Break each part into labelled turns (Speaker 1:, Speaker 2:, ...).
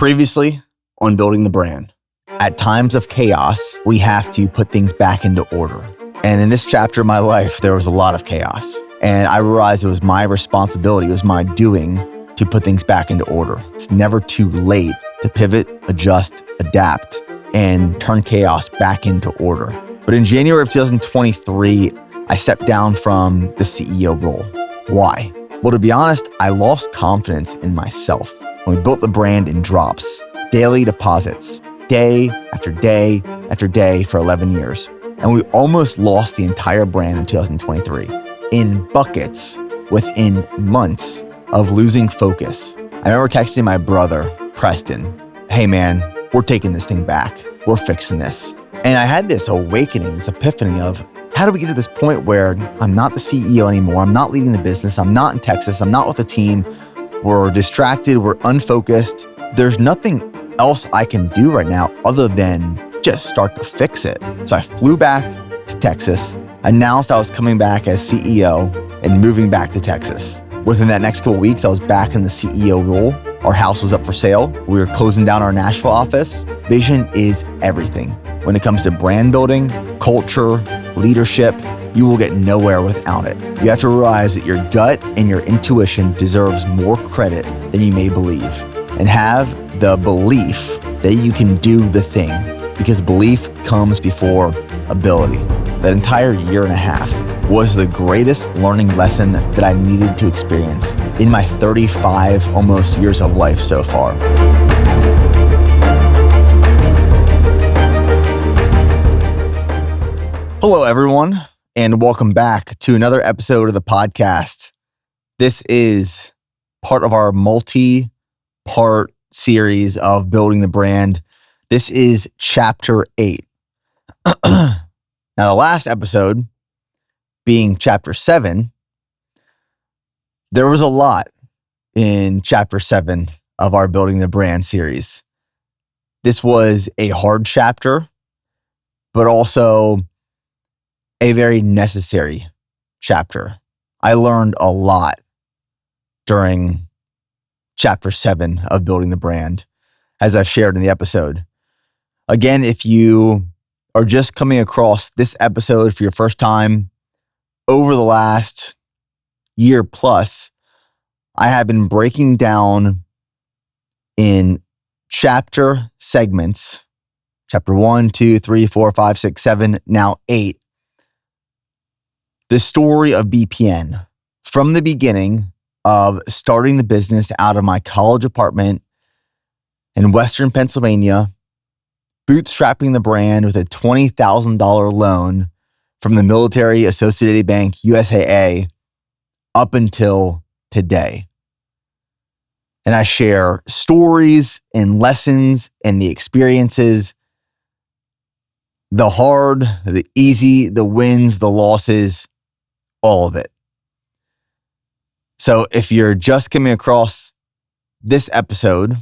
Speaker 1: Previously on Building the Brand. At times of chaos, we have to put things back into order. And in this chapter of my life, there was a lot of chaos. And I realized it was my responsibility, it was my doing to put things back into order. It's never too late to pivot, adjust, adapt, and turn chaos back into order. But in January of 2023, I stepped down from the CEO role. Why? Well, to be honest, I lost confidence in myself. When we built the brand in drops, daily deposits, day after day after day for 11 years. And we almost lost the entire brand in 2023 in buckets within months of losing focus. I remember texting my brother, Preston, hey man, we're taking this thing back. We're fixing this. And I had this awakening, this epiphany of how do we get to this point where I'm not the CEO anymore? I'm not leading the business. I'm not in Texas. I'm not with a team. We're distracted. We're unfocused. There's nothing else I can do right now other than just start to fix it. So I flew back to Texas, announced I was coming back as CEO and moving back to Texas. Within that next couple of weeks, I was back in the CEO role. Our house was up for sale. We were closing down our Nashville office. Vision is everything. When it comes to brand building, culture, leadership, you will get nowhere without it. You have to realize that your gut and your intuition deserves more credit than you may believe. And have the belief that you can do the thing, because belief comes before ability. That entire year and a half was the greatest learning lesson that I needed to experience in my 35 almost years of life so far. Hello, everyone, and welcome back to another episode of the podcast. This is part of our multi-part series of Building the Brand. This is Chapter 8. Now, the last episode, being Chapter 7, there was a lot in Chapter 7 of our Building the Brand series. This was a hard chapter, but also a very necessary chapter. I learned a lot during Chapter 7 of Building the Brand, as I've shared in the episode. Again, if you are just coming across this episode for your first time, over the last year plus, I have been breaking down in chapter segments, chapter 1, 2, 3, 4, 5, 6, 7, now 8, the story of BPN from the beginning of starting the business out of my college apartment in Western Pennsylvania, bootstrapping the brand with a $20,000 loan from the Military Associated Bank, USAA, up until today. And I share stories and lessons and the experiences, the hard, the easy, the wins, the losses, all of it. So if you're just coming across this episode,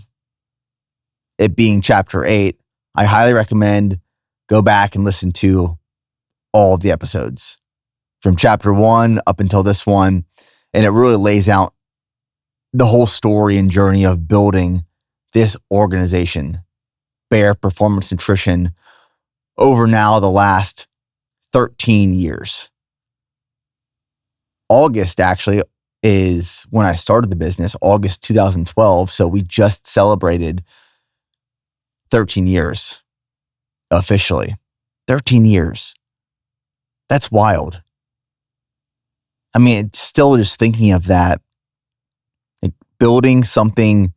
Speaker 1: it being Chapter 8, I highly recommend go back and listen to all of the episodes from Chapter 1 up until this one. And it really lays out the whole story and journey of building this organization, Bare Performance Nutrition, over now the last 13 years. August actually is when I started the business, August 2012. So we just celebrated 13 years officially. 13 years. That's wild. I mean, it's still just thinking of that, like building something,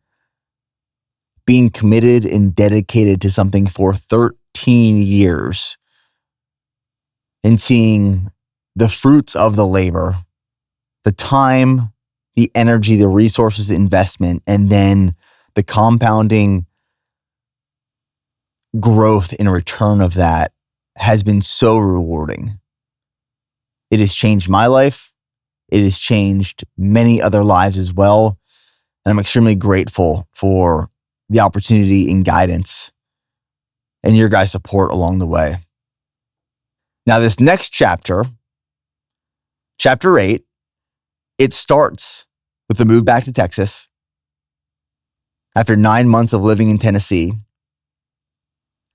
Speaker 1: being committed and dedicated to something for 13 years and seeing the fruits of the labor, the time, the energy, the resources, investment, and then the compounding growth in return of that has been so rewarding. It has changed my life. It has changed many other lives as well. And I'm extremely grateful for the opportunity and guidance and your guys' support along the way. Now, this next chapter, Chapter 8, it starts with the move back to Texas. after 9 months of living in Tennessee.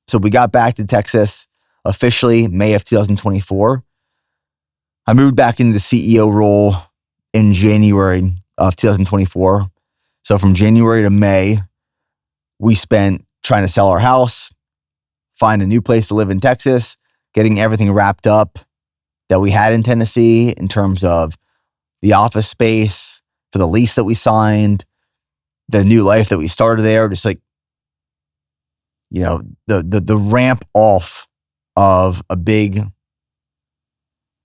Speaker 1: So we got back to Texas officially May of 2024. I moved back into the CEO role in January of 2024. So from January to May, we spent trying to sell our house, find a new place to live in Texas, getting everything wrapped up that we had in Tennessee in terms of the office space, for the lease that we signed, the new life that we started there, just like, the ramp off of a big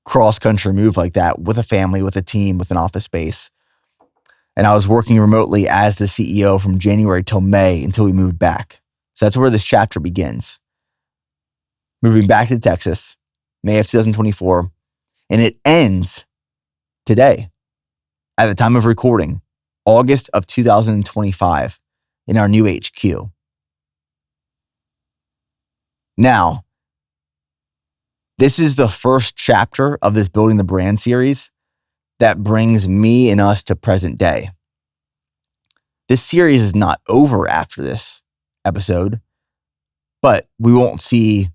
Speaker 1: cross-country move like that with a family, with a team, with an office space. And I was working remotely as the CEO from January till May until we moved back. So that's where this chapter begins. Moving back to Texas, May of 2024, and it ends today, at the time of recording, August of 2025, in our new HQ. Now, this is the first chapter of this Building the Brand series that brings me and us to present day. This series is not over after this episode, but we won't see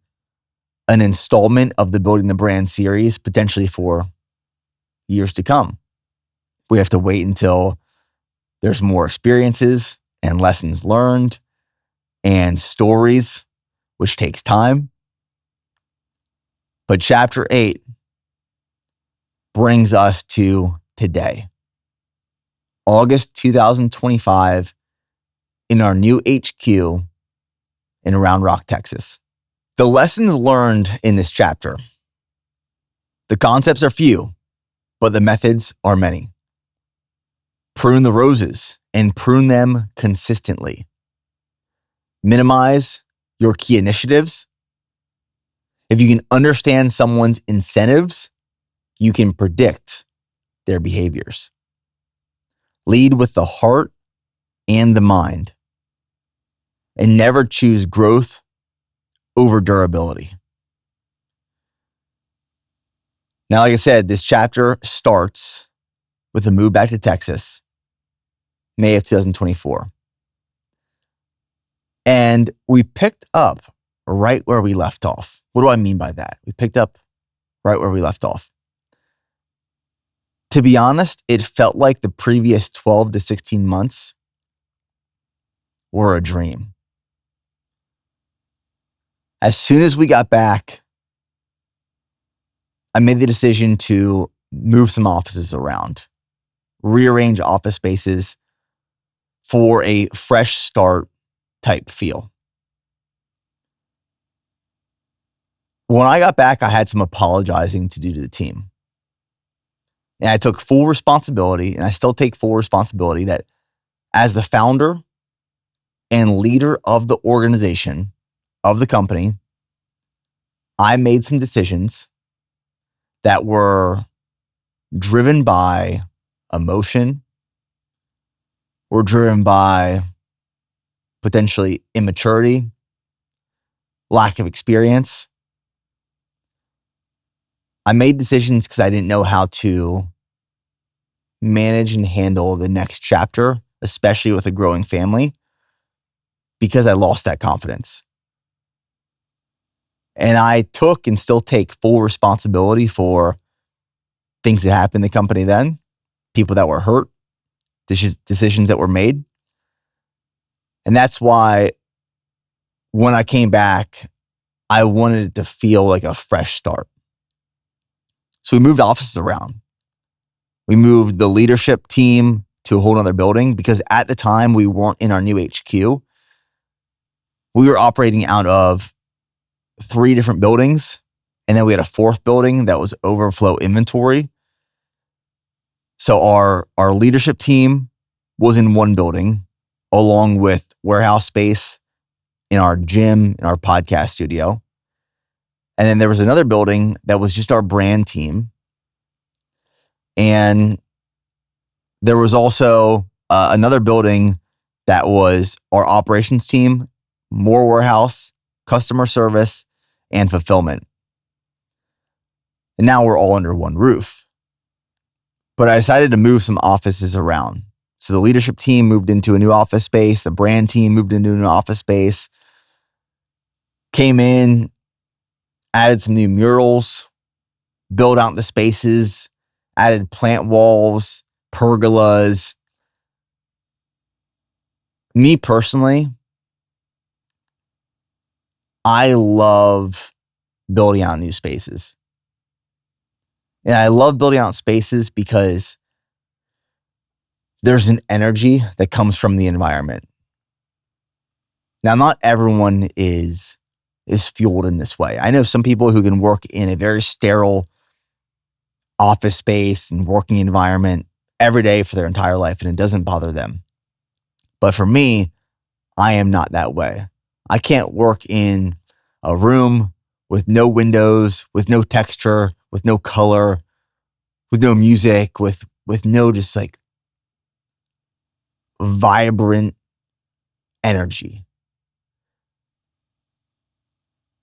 Speaker 1: an installment of the Building the Brand series potentially for years to come. We have to wait until there's more experiences and lessons learned and stories, which takes time. But chapter 8 brings us to today, August 2025, in our new HQ in Round Rock, Texas. The lessons learned in this chapter. The concepts are few, but the methods are many. Prune the roses and prune them consistently. Minimize your key initiatives. If you can understand someone's incentives, you can predict their behaviors. Lead with the heart and the mind, and never choose growth over durability. Now, like I said, this chapter starts with a move back to Texas, May of 2024. And we picked up right where we left off. What do I mean by that? We picked up right where we left off. To be honest, it felt like the previous 12 to 16 months were a dream. As soon as we got back, I made the decision to move some offices around, rearrange office spaces for a fresh start type feel. When I got back, I had some apologizing to do to the team. And I took full responsibility, and I still take full responsibility, that as the founder and leader of the organization, of the company, I made some decisions that were driven by emotion, were driven by potentially immaturity, lack of experience. I made decisions because I didn't know how to manage and handle the next chapter, especially with a growing family, because I lost that confidence. And I took and still take full responsibility for things that happened in the company then, people that were hurt, decisions that were made. And that's why when I came back, I wanted it to feel like a fresh start. So we moved offices around. We moved the leadership team to a whole other building because at the time we weren't in our new HQ. We were operating out of 3 different buildings, and then we had a 4th building that was overflow inventory. So our leadership team was in one building, along with warehouse space in our gym, in our podcast studio. And then there was another building that was just our brand team. And there was also another building that was our operations team, more warehouse, customer service, and fulfillment. And now we're all under one roof. But I decided to move some offices around So the leadership team moved into a new office space. The brand team moved into a new office space. Came in, added some new murals, built out the spaces, added plant walls, pergolas. Me personally, I love building out new spaces. And I love building out spaces because there's an energy that comes from the environment. Now, not everyone is fueled in this way. I know some people who can work in a very sterile office space and working environment every day for their entire life, and it doesn't bother them. But for me, I am not that way. I can't work in a room with no windows, with no texture, with no color, with no music, with no just like vibrant energy.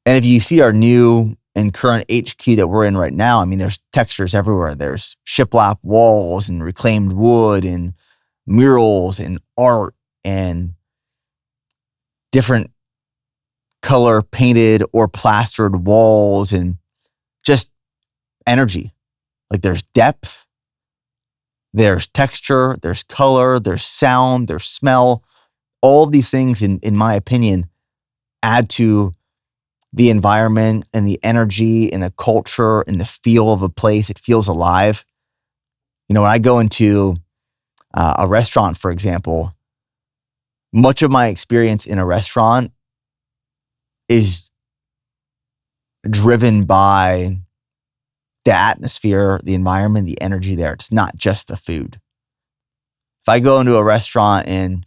Speaker 1: And if you see our new and current HQ that we're in right now, I mean, there's textures everywhere. There's shiplap walls and reclaimed wood and murals and art and different color painted or plastered walls and just energy. Like there's depth, there's texture, there's color, there's sound, there's smell. All of these things, in my opinion, add to the environment and the energy and the culture and the feel of a place. It feels alive. You know, when I go into a restaurant, for example, much of my experience in a restaurant is driven by the atmosphere, the environment, the energy there. It's not just the food. If I go into a restaurant and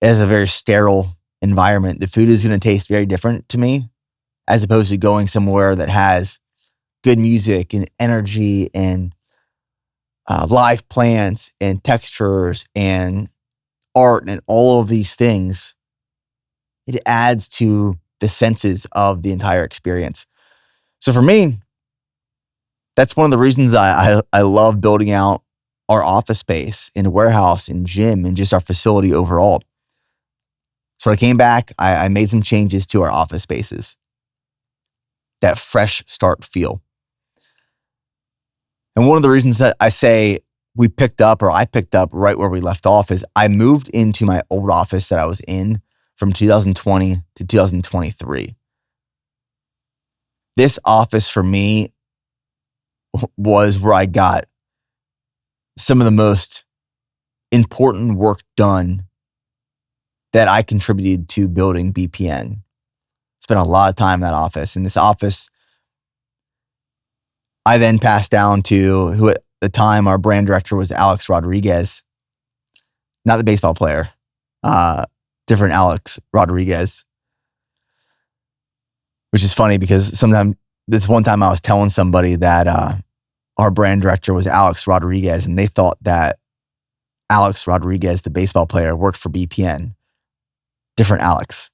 Speaker 1: it has a very sterile environment, the food is going to taste very different to me as opposed to going somewhere that has good music and energy and live plants and textures and art and all of these things. It adds to the senses of the entire experience. So for me, that's one of the reasons I love building out our office space in a warehouse and gym and just our facility overall. So when I came back, I made some changes to our office spaces. That fresh start feel. And one of the reasons that I say I picked up right where we left off is I moved into my old office that I was in from 2020 to 2023. This office for me was where I got some of the most important work done that I contributed to building BPN. Spent a lot of time in that office. In this office, I then passed down to who at the time our brand director was Alex Rodriguez, not the baseball player, different Alex Rodriguez, which is funny because this one time I was telling somebody that our brand director was Alex Rodriguez, and they thought that Alex Rodriguez, the baseball player, worked for BPN. Different Alex.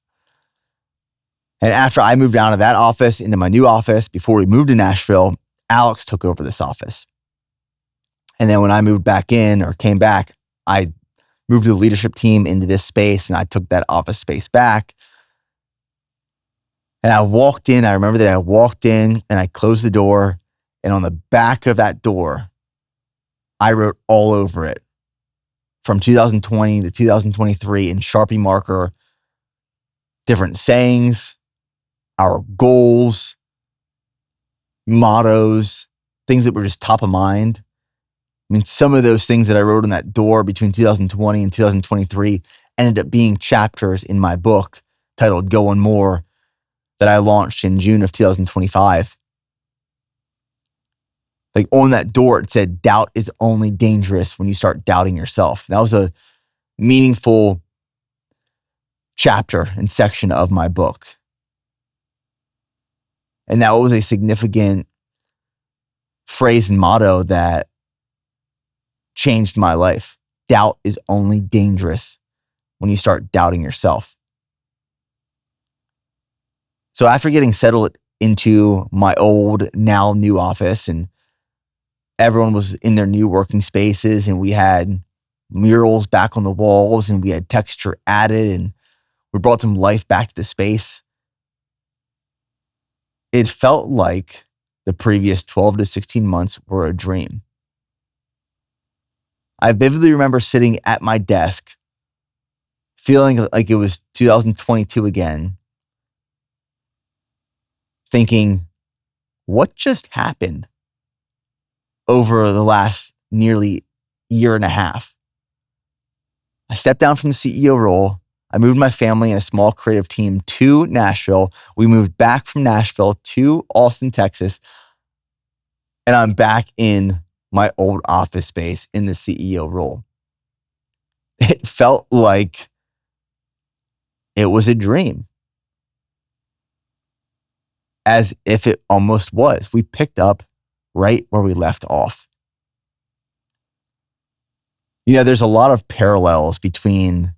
Speaker 1: And after I moved down to that office into my new office, before we moved to Nashville, Alex took over this office. And then when I moved back in or came back, I moved the leadership team into this space and I took that office space back. And I remember that I walked in and I closed the door, and on the back of that door, I wrote all over it from 2020 to 2023 in Sharpie marker, different sayings, our goals, mottos, things that were just top of mind. I mean, some of those things that I wrote on that door between 2020 and 2023 ended up being chapters in my book titled Go and More that I launched in June of 2025. Like on that door, it said, doubt is only dangerous when you start doubting yourself. That was a meaningful chapter and section of my book. And that was a significant phrase and motto that changed my life. Doubt is only dangerous when you start doubting yourself. So after getting settled into my old, now new office, and everyone was in their new working spaces, and we had murals back on the walls, and we had texture added, and we brought some life back to the space. It felt like the previous 12 to 16 months were a dream. I vividly remember sitting at my desk, feeling like it was 2022 again, thinking, what just happened over the last nearly year and a half? I stepped down from the CEO role. I moved my family and a small creative team to Nashville. We moved back from Nashville to Austin, Texas. And I'm back in my old office space in the CEO role. It felt like it was a dream, as if it almost was. We picked up right where we left off. There's a lot of parallels between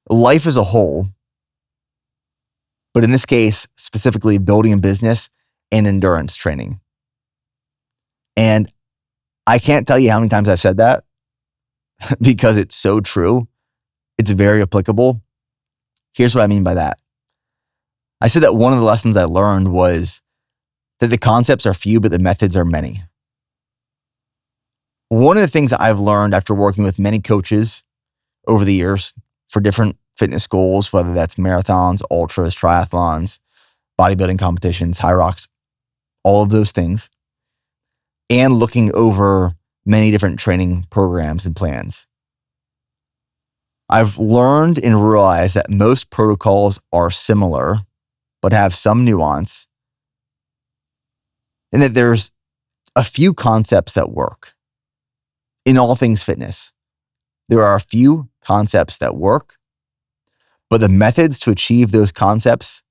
Speaker 1: life as a whole, but in this case, specifically building a business and endurance training. And I can't tell you how many times I've said that because it's so true. It's very applicable. Here's what I mean by that. I said that one of the lessons I learned was that the concepts are few, but the methods are many. One of the things that I've learned after working with many coaches over the years for different fitness goals, whether that's marathons, ultras, triathlons, bodybuilding competitions, high rocks, all of those things, and looking over many different training programs and plans, I've learned and realized that most protocols are similar, but have some nuance, and that there's a few concepts that work. In all things fitness, there are a few concepts that work, but the methods to achieve those concepts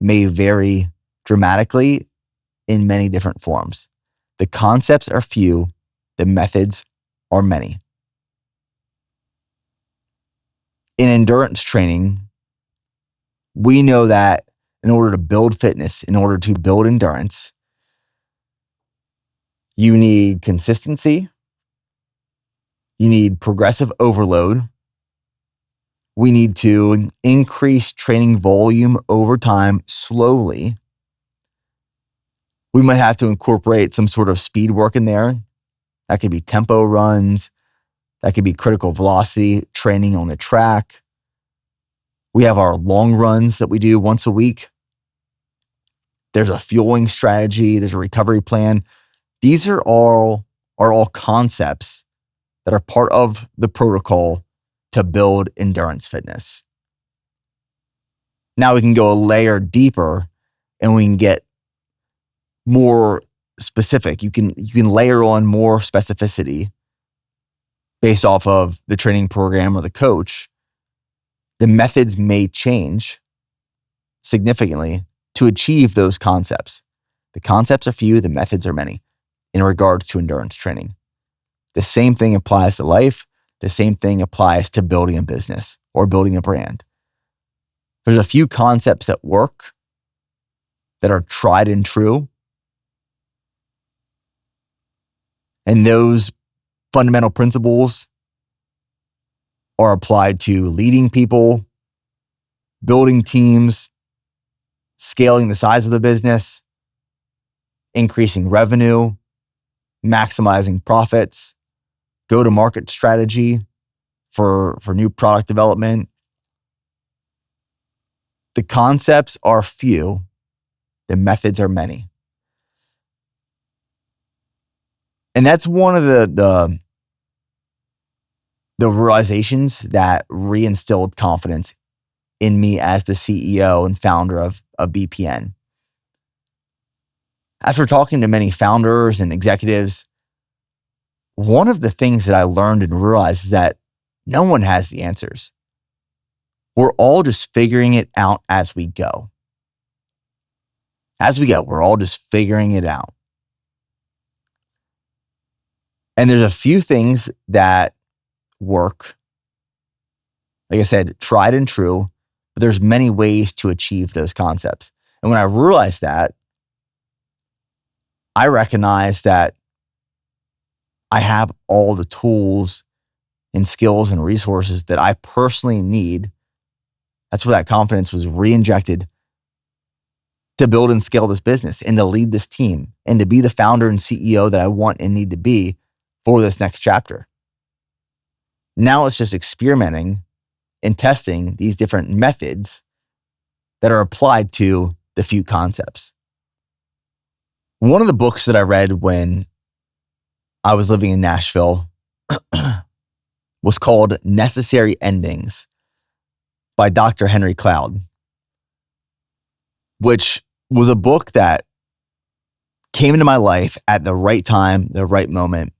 Speaker 1: may vary dramatically in many different forms. The concepts are few, the methods are many. In endurance training, we know that in order to build fitness, in order to build endurance, you need consistency, you need progressive overload, we need to increase training volume over time slowly. We might have to incorporate some sort of speed work in there. That could be tempo runs. That could be critical velocity training on the track. We have our long runs that we do once a week. There's a fueling strategy. There's a recovery plan. These are all concepts that are part of the protocol to build endurance fitness. Now we can go a layer deeper and we can get more specific. You can layer on more specificity based off of the training program or the coach. The methods may change significantly to achieve those concepts. The concepts are few, the methods are many in regards to endurance training. The same thing applies to life. The same thing applies to building a business or building a brand. There's a few concepts that work, that are tried and true. And those fundamental principles are applied to leading people, building teams, scaling the size of the business, increasing revenue, maximizing profits, go-to-market strategy for new product development. The concepts are few, the methods are many. And that's one of the realizations that reinstilled confidence in me as the CEO and founder of BPN. After talking to many founders and executives, one of the things that I learned and realized is that no one has the answers. We're all just figuring it out as we go. We're all just figuring it out. And there's a few things that work. Like I said, tried and true, but there's many ways to achieve those concepts. And when I realized that, I recognized that I have all the tools and skills and resources that I personally need. That's where that confidence was re-injected to build and scale this business and to lead this team and to be the founder and CEO that I want and need to be for this next chapter. Now it's just experimenting and testing these different methods that are applied to the few concepts. One of the books that I read when I was living in Nashville was called Necessary Endings by Dr. Henry Cloud, which was a book that came into my life at the right time, the right moment,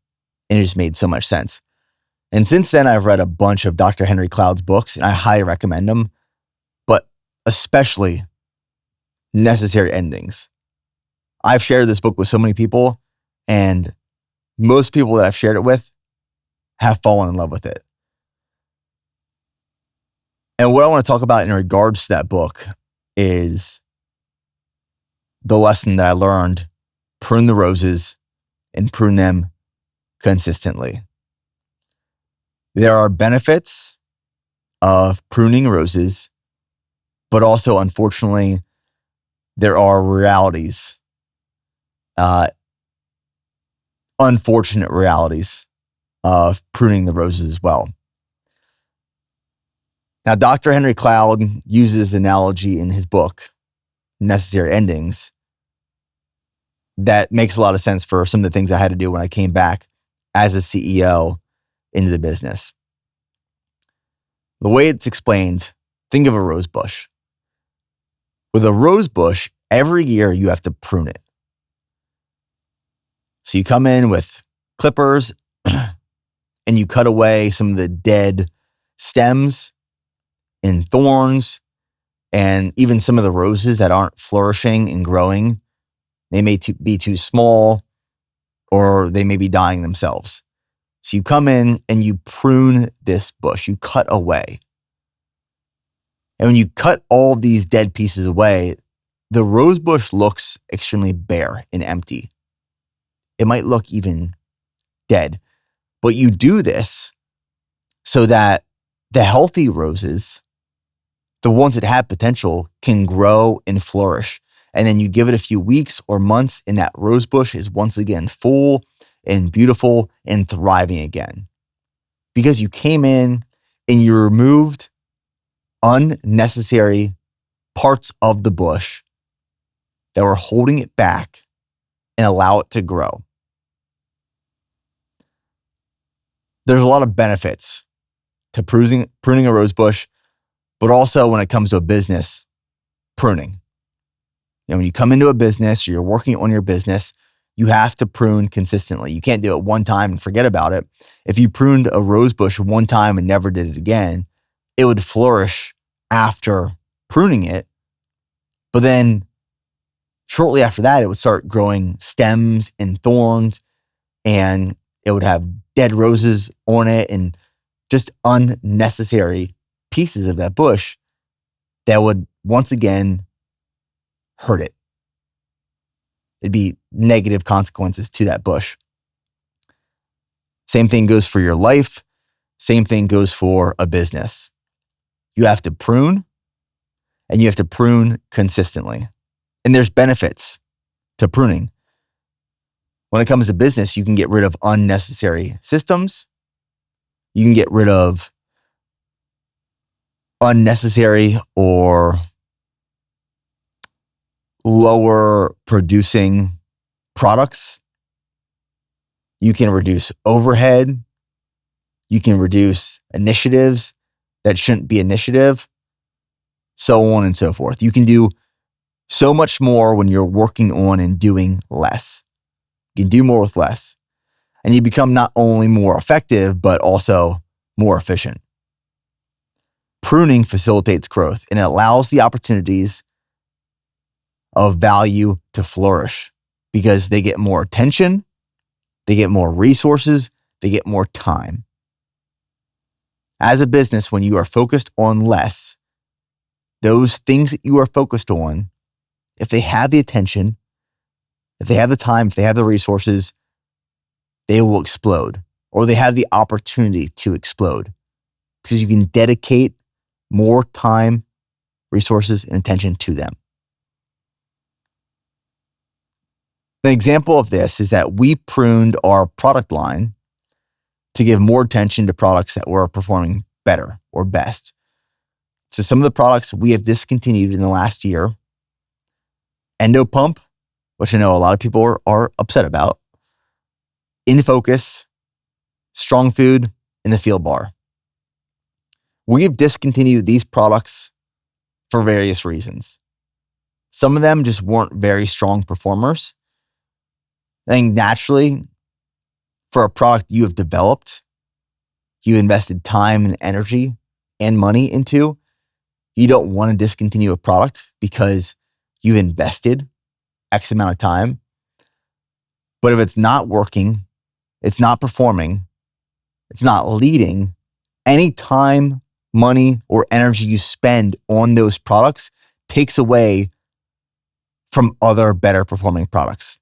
Speaker 1: and it just made so much sense. And since then, I've read a bunch of Dr. Henry Cloud's books, and I highly recommend them, but especially Necessary Endings. I've shared this book with so many people, and most people that I've shared it with have fallen in love with it. And what I want to talk about in regards to that book is the lesson that I learned: prune the roses and prune them consistently. There are benefits of pruning roses, but also, unfortunately, there are realities, unfortunate realities of pruning the roses as well. Now, Dr. Henry Cloud uses analogy in his book, Necessary Endings, that makes a lot of sense for some of the things I had to do when I came back as a CEO into the business. The way it's explained, think of a rose bush. With a rose bush, every year you have to prune it. So you come in with clippers and you cut away some of the dead stems and thorns and even some of the roses that aren't flourishing and growing. They may be too small, or they may be dying themselves. So you come in and you prune this bush, you cut away. And when you cut all these dead pieces away, the rose bush looks extremely bare and empty. It might look even dead, but you do this so that the healthy roses, the ones that have potential, can grow and flourish. And then you give it a few weeks or months, and that rose bush is once again full and beautiful and thriving again. Because you came in and you removed unnecessary parts of the bush that were holding it back and allow it to grow. There's a lot of benefits to pruning a rose bush, but also when it comes to a business, pruning. And when you come into a business or you're working on your business, you have to prune consistently. You can't do it one time and forget about it. If you pruned a rose bush one time and never did it again, it would flourish after pruning it. But then shortly after that, it would start growing stems and thorns, and it would have dead roses on it and just unnecessary pieces of that bush that would once again hurt it. It'd be negative consequences to that bush. Same thing goes for your life. Same thing goes for a business. You have to prune, and you have to prune consistently. And there's benefits to pruning. When it comes to business, you can get rid of unnecessary systems. You can get rid of unnecessary or lower producing products. You can reduce overhead. You can reduce initiatives that shouldn't be initiative, so on and so forth. You can do so much more when you're working on and doing less. You can do more with less. And you become not only more effective, but also more efficient. Pruning facilitates growth, and it allows the opportunities of value to flourish because they get more attention, they get more resources, they get more time. As a business, when you are focused on less, those things that you are focused on, if they have the attention, if they have the time, if they have the resources, they will explode. or they have the opportunity to explode because you can dedicate more time, resources, and attention to them. An example of this is that we pruned our product line to give more attention to products that were performing better or best. So some of the products we have discontinued in the last year, Endopump, which I know a lot of people are upset about, InFocus, Strong Food, and the Field Bar. We have discontinued these products for various reasons. Some of them just weren't very strong performers. I think naturally, for a product you have developed, you invested time and energy and money into, you don't want to discontinue a product because you've invested X amount of time. But if it's not working, it's not performing, it's not leading, any time, money, or energy you spend on those products takes away from other better performing products.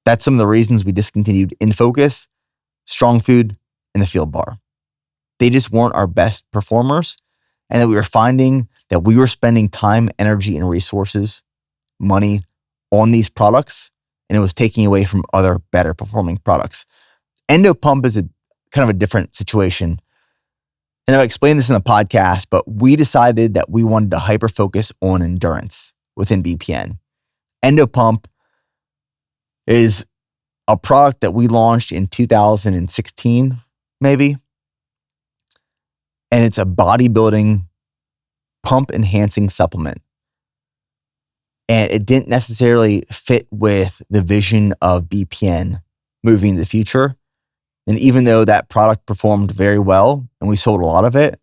Speaker 1: That's some of the reasons we discontinued InFocus, Strong Food, and the Field Bar. They just weren't our best performers, and that we were finding that we were spending time, energy, and resources, money on these products, and it was taking away from other better performing products. Endopump is a kind of a different situation. And I've explained this in the podcast, but we decided that we wanted to hyper focus on endurance within BPN. Endopump is a product that we launched in 2016, maybe. And it's a bodybuilding pump enhancing supplement. And it didn't necessarily fit with the vision of BPN moving in the future. And even though that product performed very well and we sold a lot of it,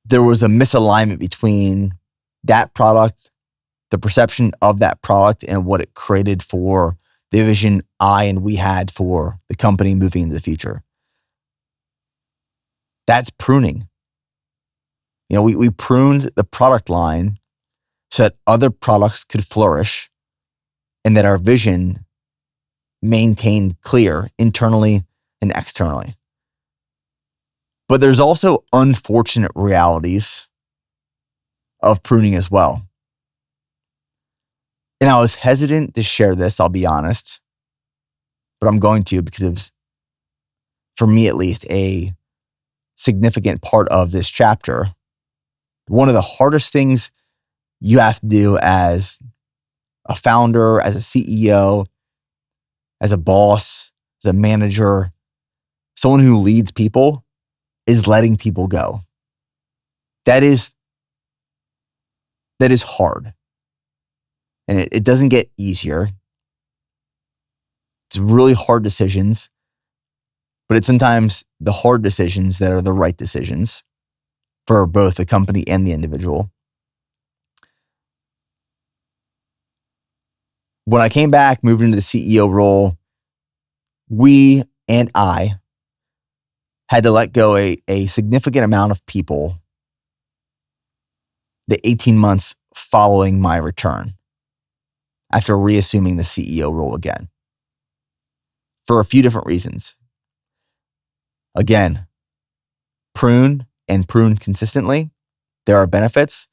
Speaker 1: there was a misalignment between that product, the perception of that product, and what it created for the vision I and we had for the company moving into the future. That's pruning. You know, we pruned the product line so that other products could flourish and that our vision maintained clear internally and externally. But there's also unfortunate realities of pruning as well. And I was hesitant to share this, I'll be honest, but I'm going to because it was, for me at least, a significant part of this chapter. One of the hardest things you have to do as a founder, as a CEO, as a boss, as a manager, someone who leads people, is letting people go. That is hard. And it doesn't get easier. It's really hard decisions, but it's sometimes the hard decisions that are the right decisions for both the company and the individual. When I came back, moved into the CEO role, we and I had to let go a significant amount of people the 18 months following my return after reassuming the CEO role again for a few different reasons. Again, prune and prune consistently. There are benefits,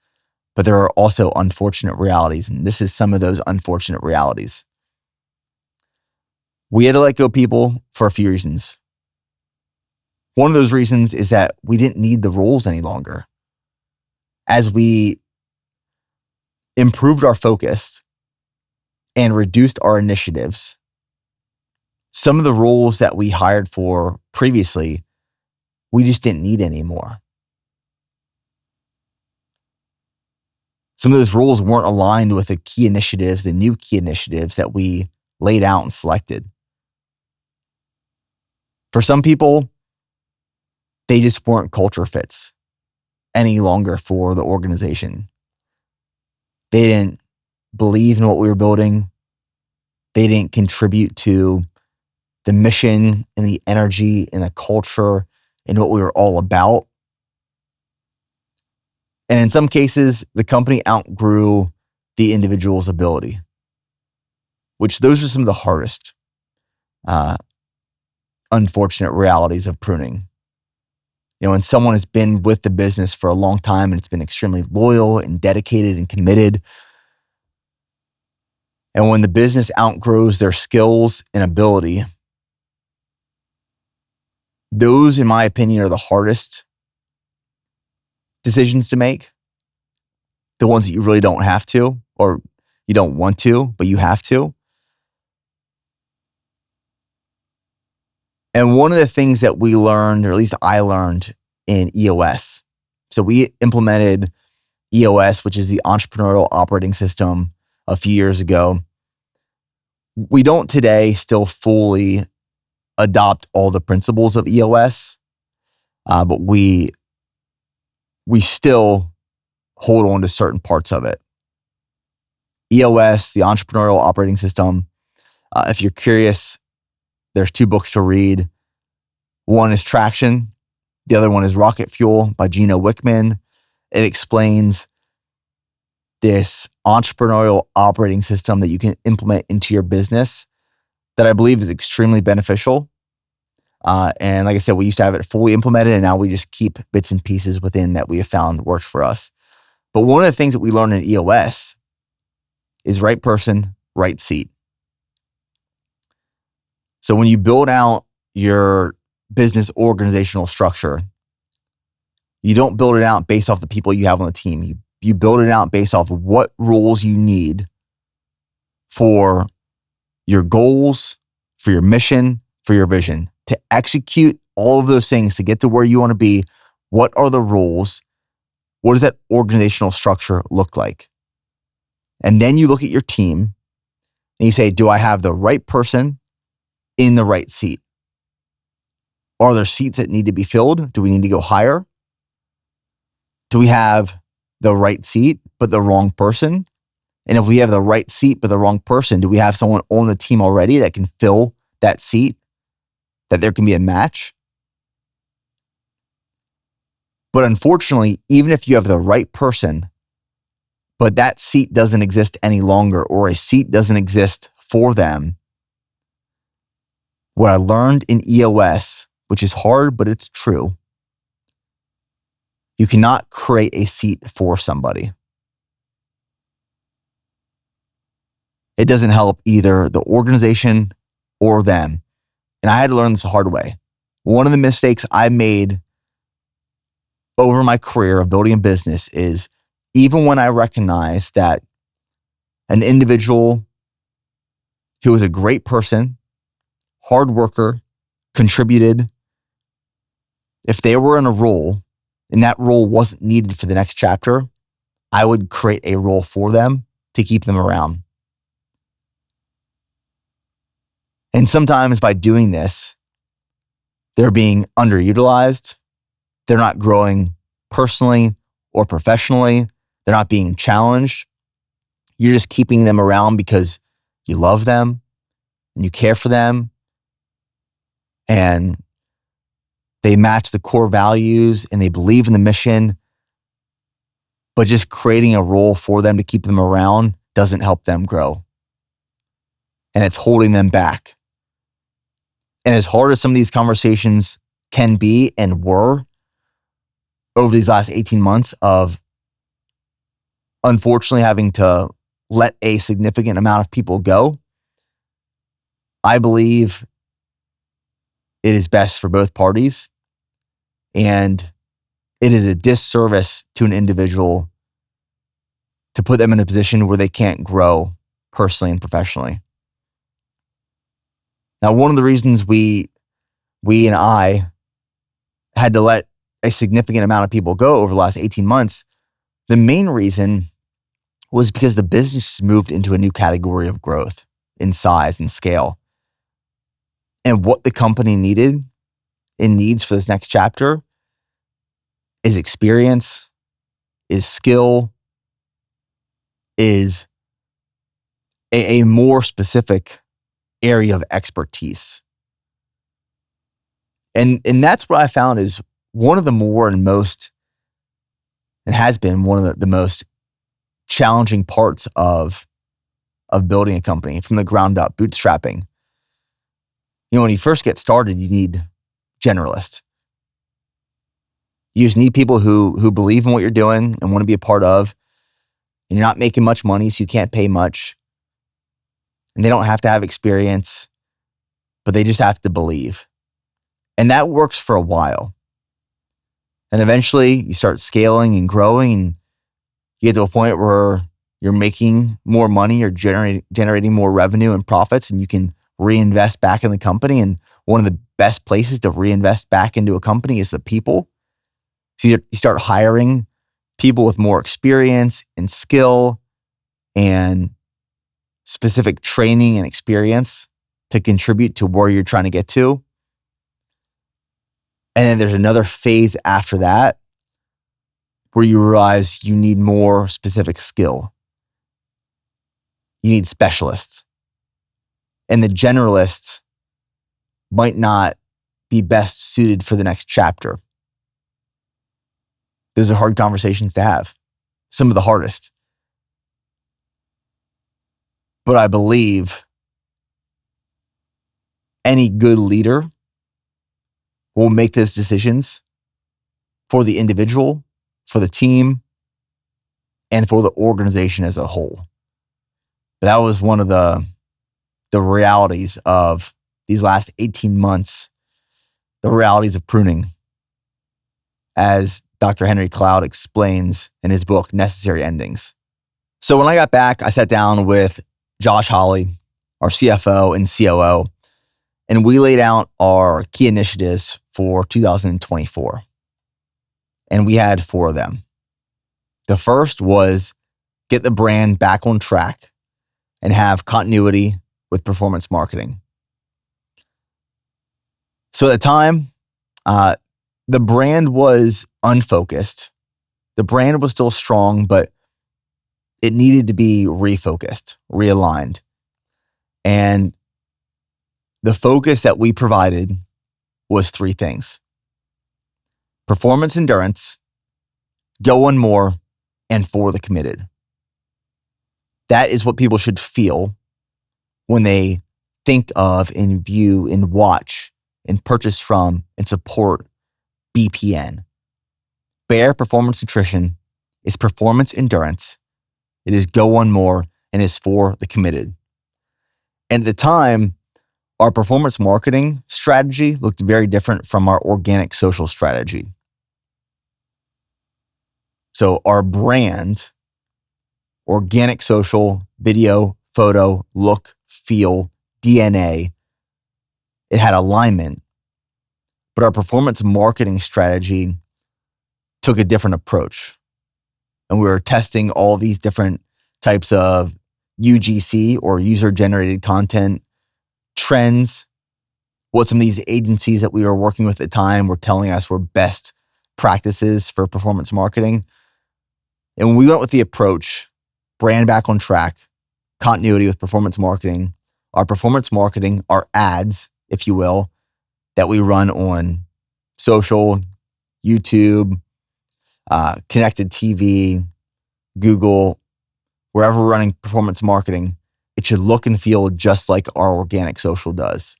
Speaker 1: but there are also unfortunate realities, and this is some of those unfortunate realities. We had to let go of people for a few reasons. One of those reasons is that we didn't need the roles any longer. As we improved our focus and reduced our initiatives, some of the roles that we hired for previously, we just didn't need anymore. Some of those roles weren't aligned with the key initiatives, the new key initiatives that we laid out and selected. For some people, they just weren't culture fits any longer for the organization. They didn't believe in what we were building. They didn't contribute to the mission and the energy and the culture and what we were all about. And in some cases, the company outgrew the individual's ability, which those are some of the hardest. unfortunate realities of pruning. When someone has been with the business for a long time and it's been extremely loyal and dedicated and committed, and when the business outgrows their skills and ability, those, in my opinion, are the hardest decisions to make. The ones that you really don't have to, or you don't want to, but you have to. And one of the things that we learned, or at least I learned in EOS. So we implemented EOS, which is the entrepreneurial operating system, a few years ago. We don't today still fully adopt all the principles of EOS, but we still hold on to certain parts of it. EOS, the entrepreneurial operating system. If you're curious, there's 2 books to read. One is Traction. The other one is Rocket Fuel by Gino Wickman. It explains this entrepreneurial operating system that you can implement into your business that I believe is extremely beneficial. And like I said, we used to have it fully implemented, and now we just keep bits and pieces within that we have found works for us. But one of the things that we learned in EOS is right person, right seat. So when you build out your business organizational structure, you don't build it out based off the people you have on the team. You build it out based off of what roles you need for your goals, for your mission, for your vision. To execute all of those things to get to where you want to be, what are the roles? What does that organizational structure look like? And then you look at your team and you say, do I have the right person in the right seat? Are there seats that need to be filled? Do we need to go higher? Do we have the right seat, but the wrong person? And if we have the right seat, but the wrong person, do we have someone on the team already that can fill that seat, that there can be a match? But unfortunately, even if you have the right person, but that seat doesn't exist any longer, or a seat doesn't exist for them, what I learned in EOS, which is hard, but it's true, you cannot create a seat for somebody. It doesn't help either the organization or them. And I had to learn this the hard way. One of the mistakes I made over my career of building a business is, even when I recognized that an individual who was a great person, hard worker, contributed, if they were in a role and that role wasn't needed for the next chapter, I would create a role for them to keep them around. And sometimes by doing this, they're being underutilized. They're not growing personally or professionally. They're not being challenged. You're just keeping them around because you love them and you care for them, and they match the core values and they believe in the mission. But just creating a role for them to keep them around doesn't help them grow. And it's holding them back. And as hard as some of these conversations can be and were over these last 18 months of unfortunately having to let a significant amount of people go, I believe it is best for both parties. And it is a disservice to an individual to put them in a position where they can't grow personally and professionally. Now, one of the reasons we and I had to let a significant amount of people go over the last 18 months, the main reason was because the business moved into a new category of growth in size and scale. And what the company needed and needs for this next chapter is experience, is skill, is a more specific area of expertise. And that's what I found is one of the more and most, and has been one of the most challenging parts of building a company from the ground up, bootstrapping. When you first get started, you need generalists. You just need people who believe in what you're doing and want to be a part of. And you're not making much money, so you can't pay much. And they don't have to have experience, but they just have to believe. And that works for a while. And eventually you start scaling and growing, and you get to a point where you're making more money, you're generating more revenue and profits, and you can reinvest back in the company. And one of the best places to reinvest back into a company is the people. So you start hiring people with more experience and skill and specific training and experience to contribute to where you're trying to get to. And then there's another phase after that where you realize you need more specific skill. You need specialists. And the generalists might not be best suited for the next chapter. Those are hard conversations to have, some of the hardest. But I believe any good leader will make those decisions for the individual, for the team, and for the organization as a whole. But that was one of the realities of these last 18 months, the realities of pruning, as Dr. Henry Cloud explains in his book, Necessary Endings. So when I got back, I sat down with Josh Hawley, our CFO and COO, and we laid out our key initiatives for 2024. And we had 4 of them. The first was get the brand back on track and have continuity with performance marketing. So at the time, the brand was unfocused. The brand was still strong, but it needed to be refocused, realigned. And the focus that we provided was 3 things: performance endurance, go on more, and for the committed. That is what people should feel when they think of and view and watch and purchase from and support BPN. Bare Performance Nutrition is performance endurance. It is go on more and is for the committed. And at the time, our performance marketing strategy looked very different from our organic social strategy. So our brand, organic social, video, photo, look, feel, DNA, it had alignment. But our performance marketing strategy took a different approach. And we were testing all these different types of UGC, or user-generated content, trends, what some of these agencies that we were working with at the time were telling us were best practices for performance marketing. And when we went with the approach, brand back on track, continuity with performance marketing, our ads, if you will, that we run on social, YouTube, connected TV, Google, wherever we're running performance marketing, it should look and feel just like our organic social does.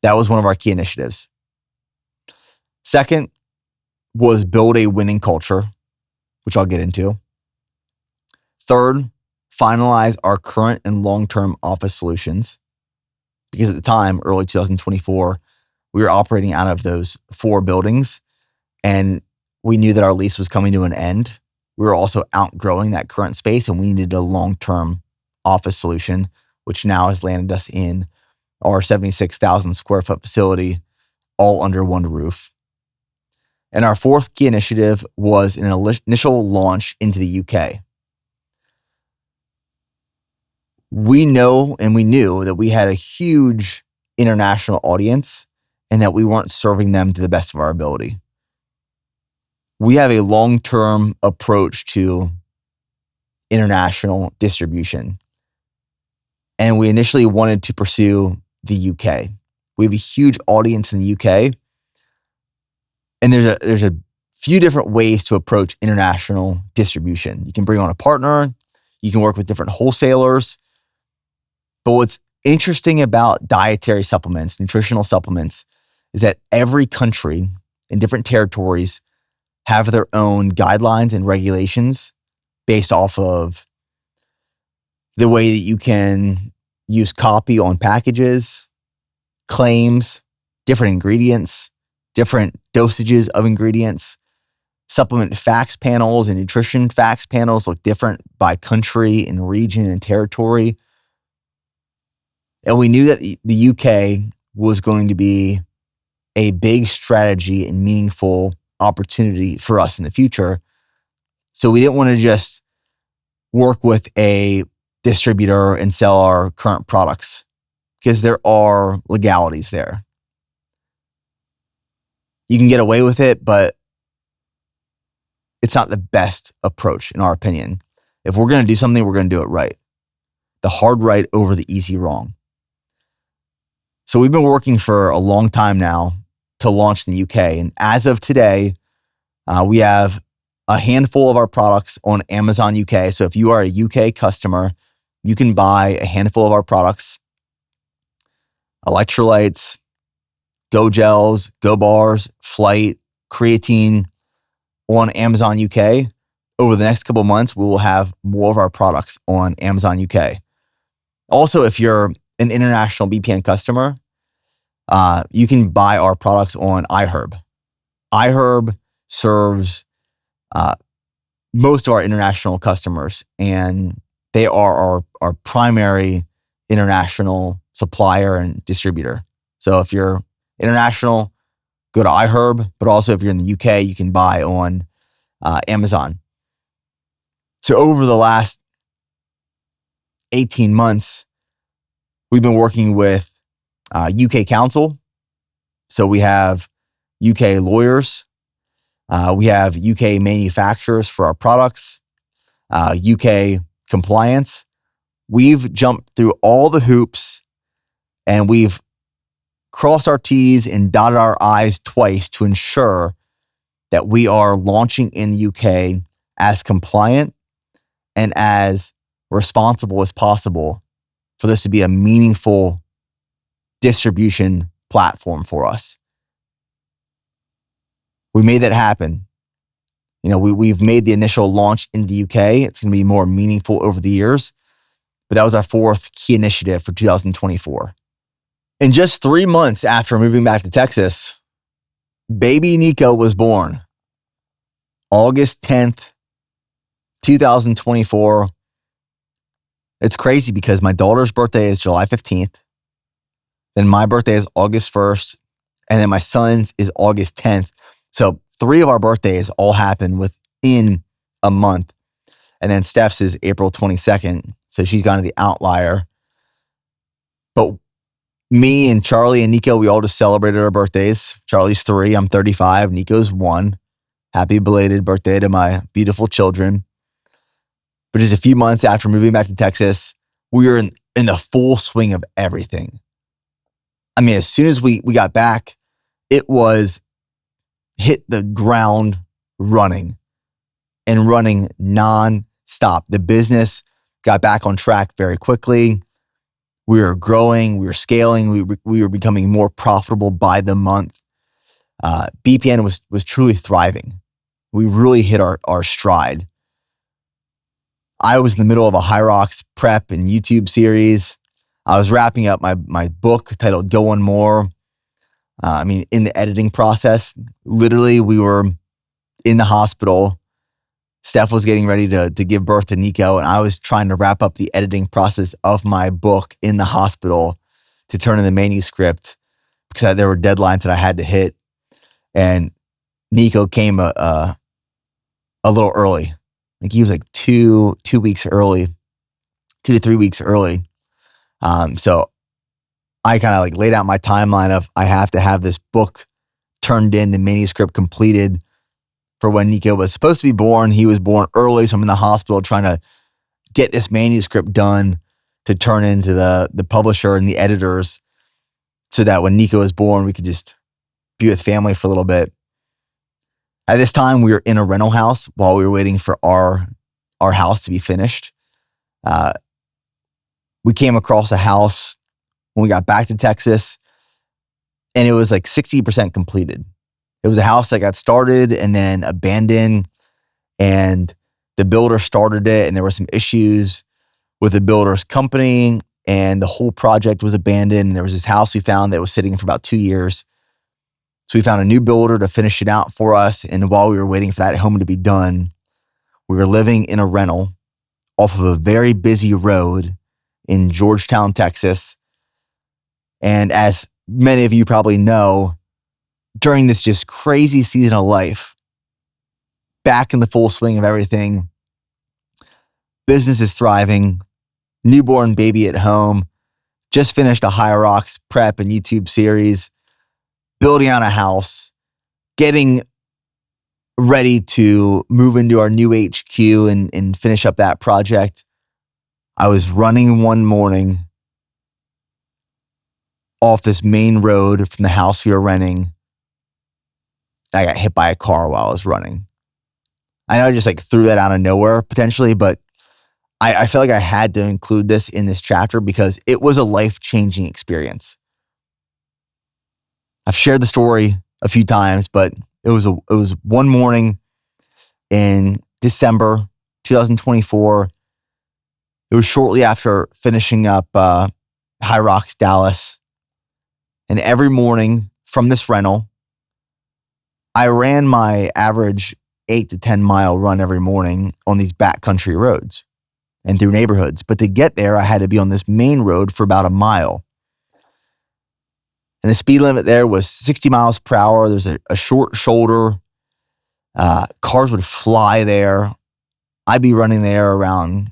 Speaker 1: That was one of our key initiatives. Second was build a winning culture, which I'll get into. Third, finalize our current and long-term office solutions. Because at the time, early 2024, we were operating out of those 4 buildings, and we knew that our lease was coming to an end. We were also outgrowing that current space, and we needed a long-term office solution, which now has landed us in our 76,000 square foot facility, all under one roof. And our 4th key initiative was an initial launch into the UK. We know and we knew that we had a huge international audience and that we weren't serving them to the best of our ability. We have a long-term approach to international distribution. And we initially wanted to pursue the UK. We have a huge audience in the UK. And there's a few different ways to approach international distribution. You can bring on a partner. You can work with different wholesalers. But what's interesting about dietary supplements, nutritional supplements, is that every country in different territories have their own guidelines and regulations based off of the way that you can use copy on packages, claims, different ingredients, different dosages of ingredients. Supplement facts panels and nutrition facts panels look different by country and region and territory. And we knew that the UK was going to be a big strategy and meaningful opportunity for us in the future. So we didn't want to just work with a distributor and sell our current products because there are legalities there. You can get away with it, but it's not the best approach in our opinion. If we're going to do something, we're going to do it right. The hard right over the easy wrong. So we've been working for a long time now to launch in the UK. And as of today, we have a handful of our products on Amazon UK. So if you are a UK customer, you can buy a handful of our products, electrolytes, Go Gels, Go Bars, Flight, Creatine on Amazon UK. Over the next couple of months, we will have more of our products on Amazon UK. Also, if you're an international BPN customer, you can buy our products on iHerb. iHerb serves most of our international customers, and they are our primary international supplier and distributor. So if you're international, go to iHerb, but also if you're in the UK, you can buy on Amazon. So over the last 18 months, we've been working with UK counsel. So we have UK lawyers. We have UK manufacturers for our products, UK compliance. We've jumped through all the hoops and we've crossed our T's and dotted our I's twice to ensure that we are launching in the UK as compliant and as responsible as possible for this to be a meaningful distribution platform for us. We made that happen. You know, we've made the initial launch into the UK. It's going to be more meaningful over the years, but that was our fourth key initiative for 2024. In just 3 months after moving back to Texas, baby Nico was born. August 10th, 2024. It's crazy because my daughter's birthday is July 15th. Then my birthday is August 1st. And then my son's is August 10th. So 3 of our birthdays all happen within a month. And then Steph's is April 22nd. So she's kind of the outlier. But me and Charlie and Nico, we all just celebrated our birthdays. Charlie's 3, I'm 35, Nico's 1. Happy belated birthday to my beautiful children. But just a few months after moving back to Texas, we were in the full swing of everything. I mean, as soon as we got back, it was hit the ground running and running non-stop. The business got back on track very quickly. We were growing, we were scaling, we were becoming more profitable by the month. BPN was truly thriving. We really hit our stride. I was in the middle of a High Rocks prep and YouTube series. I was wrapping up my book titled Go On More. In the editing process, literally we were in the hospital. Steph was getting ready to give birth to Nico, and I was trying to wrap up the editing process of my book in the hospital to turn in the manuscript because there were deadlines that I had to hit. And Nico came a little early. I think he was like 2 weeks early, 2 to 3 weeks early. So I kind of like laid out my timeline of I have to have this book turned in, the manuscript completed for when Nico was supposed to be born. He was born early, so I'm in the hospital trying to get this manuscript done to turn into the publisher and the editors so that when Nico was born, we could just be with family for a little bit. At this time, we were in a rental house while we were waiting for our house to be finished. We came across a house when we got back to Texas, and it was like 60% completed. It was a house that got started and then abandoned, and the builder started it, and there were some issues with the builder's company, and the whole project was abandoned. And there was this house we found that was sitting for about 2 years. So we found a new builder to finish it out for us. And while we were waiting for that home to be done, we were living in a rental off of a very busy road in Georgetown, Texas. And as many of you probably know, during this just crazy season of life, back in the full swing of everything, business is thriving, newborn baby at home, just finished a High Rocks prep and YouTube series, building out a house, getting ready to move into our new HQ and finish up that project. I was running one morning off this main road from the house we were renting. I got hit by a car while I was running. I know I just like threw that out of nowhere potentially, but I felt like I had to include this in this chapter because it was a life-changing experience. I've shared the story a few times, but it was one morning in December 2024. It was shortly after finishing up High Rocks, Dallas. And every morning from this rental, I ran my average 8 to 10 mile run every morning on these backcountry roads and through neighborhoods. But to get there, I had to be on this main road for about a mile. And the speed limit there was 60 miles per hour. There's a short shoulder. Cars would fly there. I'd be running there around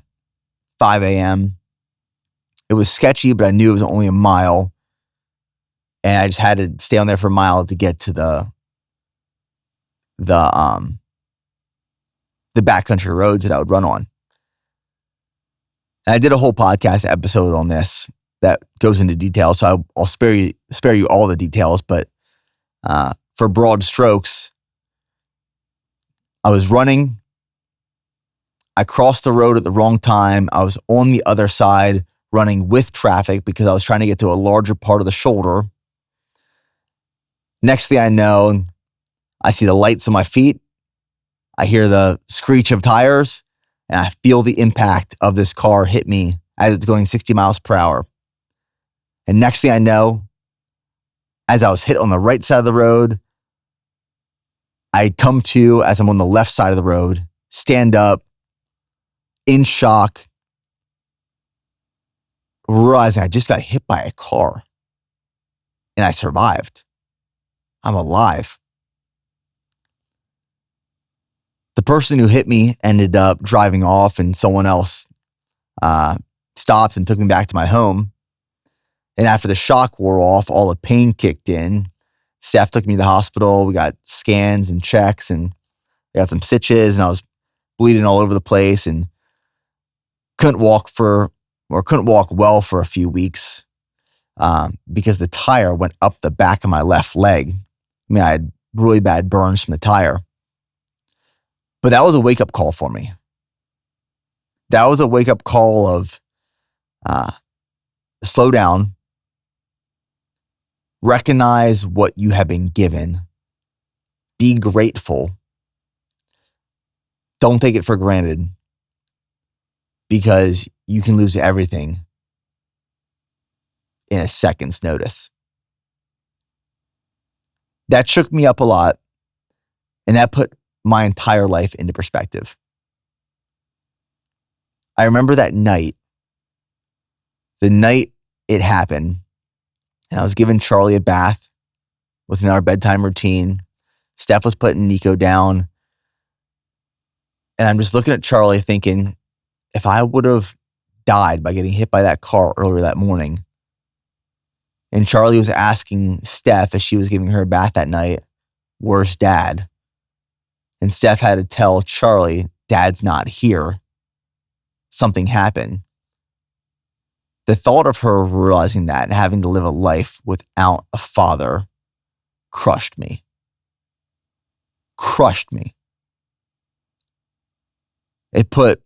Speaker 1: 5 a.m. It was sketchy, but I knew it was only a mile. And I just had to stay on there for a mile to get to the backcountry roads that I would run on. And I did a whole podcast episode on this that goes into detail, so I'll spare you all the details. But for broad strokes, I was running. I crossed the road at the wrong time. I was on the other side running with traffic because I was trying to get to a larger part of the shoulder. Next thing I know, I see the lights on my feet. I hear the screech of tires, and I feel the impact of this car hit me as it's going 60 miles per hour. And next thing I know, as I was hit on the right side of the road, I come to as I'm on the left side of the road, stand up, in shock, realizing I just got hit by a car. And I survived. I'm alive. The person who hit me ended up driving off, and someone else stopped and took me back to my home. And after the shock wore off, all the pain kicked in. Steph took me to the hospital. We got scans and checks, and I got some stitches, and I was bleeding all over the place and couldn't walk well for a few weeks because the tire went up the back of my left leg. I mean, I had really bad burns from the tire. But that was a wake-up call for me. That was a wake-up call of slow down, recognize what you have been given, be grateful, don't take it for granted because you can lose everything in a second's notice. That shook me up a lot, and that put my entire life into perspective. I remember that night, the night it happened, and I was giving Charlie a bath within our bedtime routine. Steph was putting Nico down, and I'm just looking at Charlie thinking, if I would have died by getting hit by that car earlier that morning, and Charlie was asking Steph as she was giving her a bath that night, where's Dad? And Steph had to tell Charlie, Dad's not here. Something happened. The thought of her realizing that and having to live a life without a father crushed me. Crushed me. It put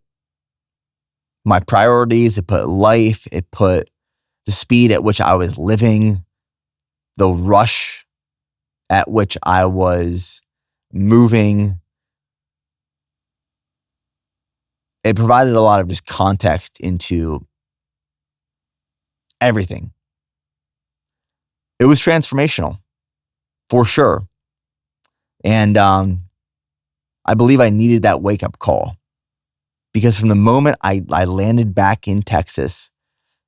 Speaker 1: my priorities, it put life, it put the speed at which I was living, the rush at which I was moving. It provided a lot of just context into everything. It was transformational, for sure. And I believe I needed that wake-up call, because from the moment I landed back in Texas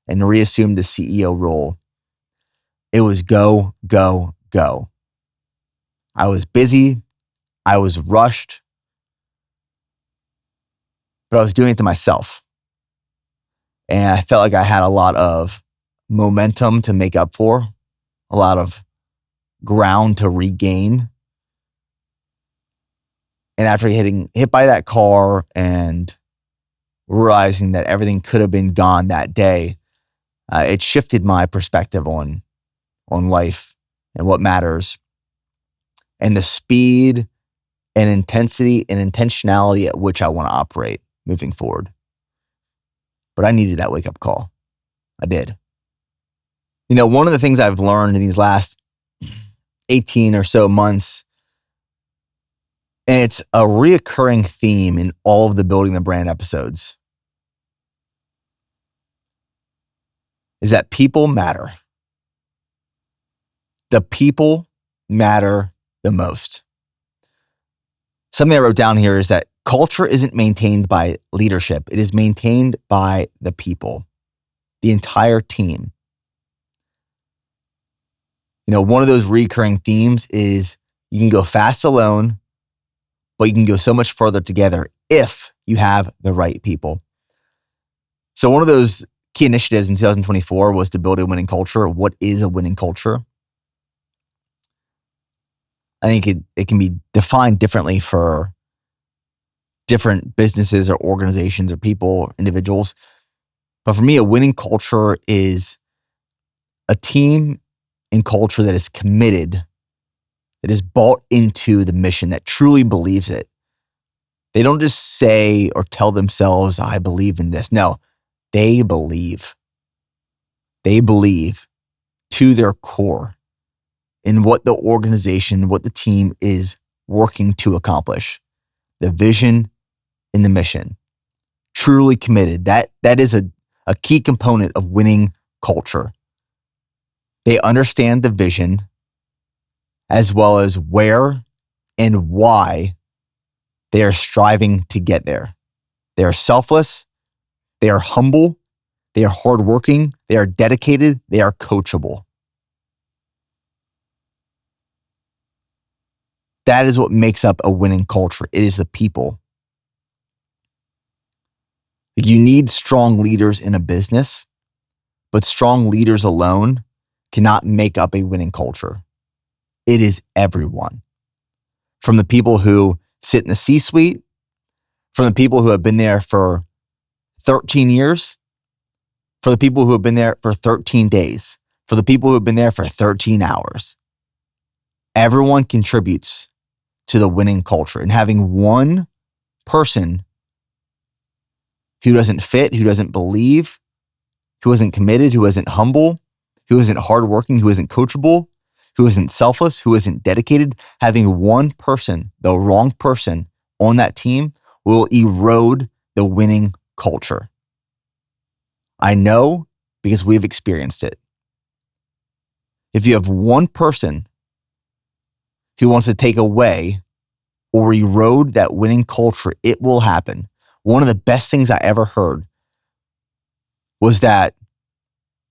Speaker 1: and reassumed the CEO role, it was go, go, go. I was busy. I was rushed. But I was doing it to myself. And I felt like I had a lot of momentum to make up for, a lot of ground to regain. And after getting hit by that car and realizing that everything could have been gone that day, it shifted my perspective on life and what matters, and the speed and intensity and intentionality at which I want to operate moving forward. But I needed that wake-up call. I did. One of the things I've learned in these last 18 or so months, and it's a reoccurring theme in all of the Building the Brand episodes, is that people matter. The people matter the most. Something I wrote down here is that culture isn't maintained by leadership. It is maintained by the people, the entire team. One of those recurring themes is you can go fast alone, but you can go so much further together if you have the right people. So one of those key initiatives in 2024 was to build a winning culture. What is a winning culture? I think it can be defined differently for different businesses or organizations or people or individuals. But for me, a winning culture is a team and culture that is committed, that is bought into the mission, that truly believes it. They don't just say or tell themselves, I believe in this. No, they believe. They believe to their core in what the organization, what the team is working to accomplish. The vision and the mission. Truly committed. That is a key component of winning culture. They understand the vision as well as where and why they are striving to get there. They are selfless. They are humble. They are hardworking. They are dedicated. They are coachable. That is what makes up a winning culture. It is the people. You need strong leaders in a business, but strong leaders alone cannot make up a winning culture. It is everyone. From the people who sit in the C-suite, from the people who have been there for 13 years, for the people who have been there for 13 days, for the people who have been there for 13 hours. Everyone contributes to the winning culture. And having one person who doesn't fit, who doesn't believe, who isn't committed, who isn't humble, who isn't hardworking, who isn't coachable, who isn't selfless, who isn't dedicated, having one person, the wrong person on that team will erode the winning culture. I know because we've experienced it. If you have one person who wants to take away or erode that winning culture, it will happen. One of the best things I ever heard was that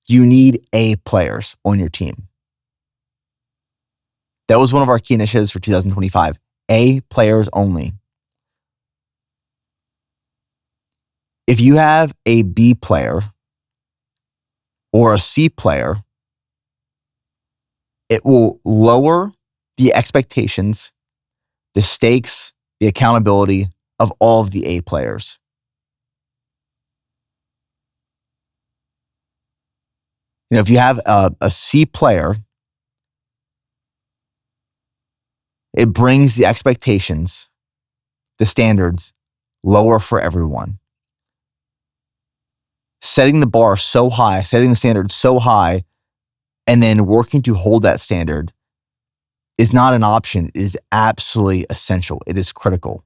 Speaker 1: you need A players on your team. That was one of our key initiatives for 2025. A players only. If you have a B player or a C player, it will lower the expectations, the stakes, the accountability of all of the A players. If you have a C player, it brings the expectations, the standards, lower for everyone. setting the bar so high, setting the standard so high, and then working to hold that standard is not an option. It is absolutely essential. It is critical.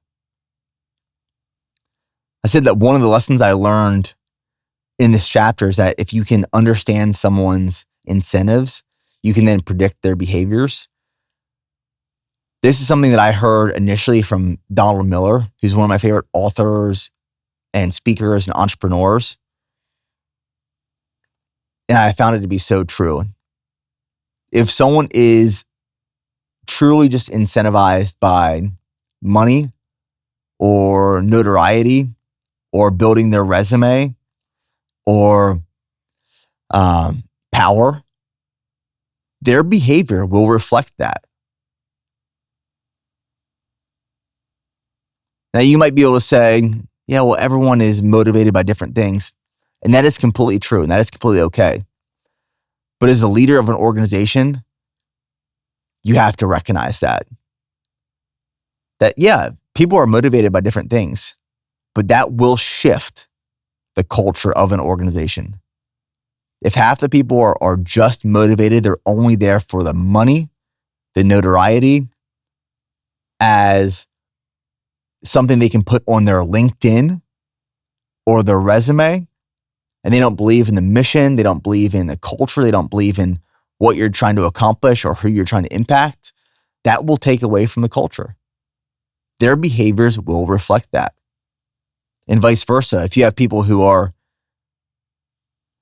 Speaker 1: I said that one of the lessons I learned in this chapter is that if you can understand someone's incentives, you can then predict their behaviors. This is something that I heard initially from Donald Miller, who's one of my favorite authors and speakers and entrepreneurs. And I found it to be so true. If someone is truly just incentivized by money or notoriety or building their resume or power, their behavior will reflect that. Now, you might be able to say, yeah, well, everyone is motivated by different things. And that is completely true. And that is completely okay. But as the leader of an organization, you have to recognize that. That, yeah, people are motivated by different things, but that will shift the culture of an organization. If half the people are just motivated, they're only there for the money, the notoriety, as something they can put on their LinkedIn or their resume, and they don't believe in the mission, they don't believe in the culture, they don't believe in what you're trying to accomplish or who you're trying to impact, that will take away from the culture. Their behaviors will reflect that. And vice versa. If you have people who are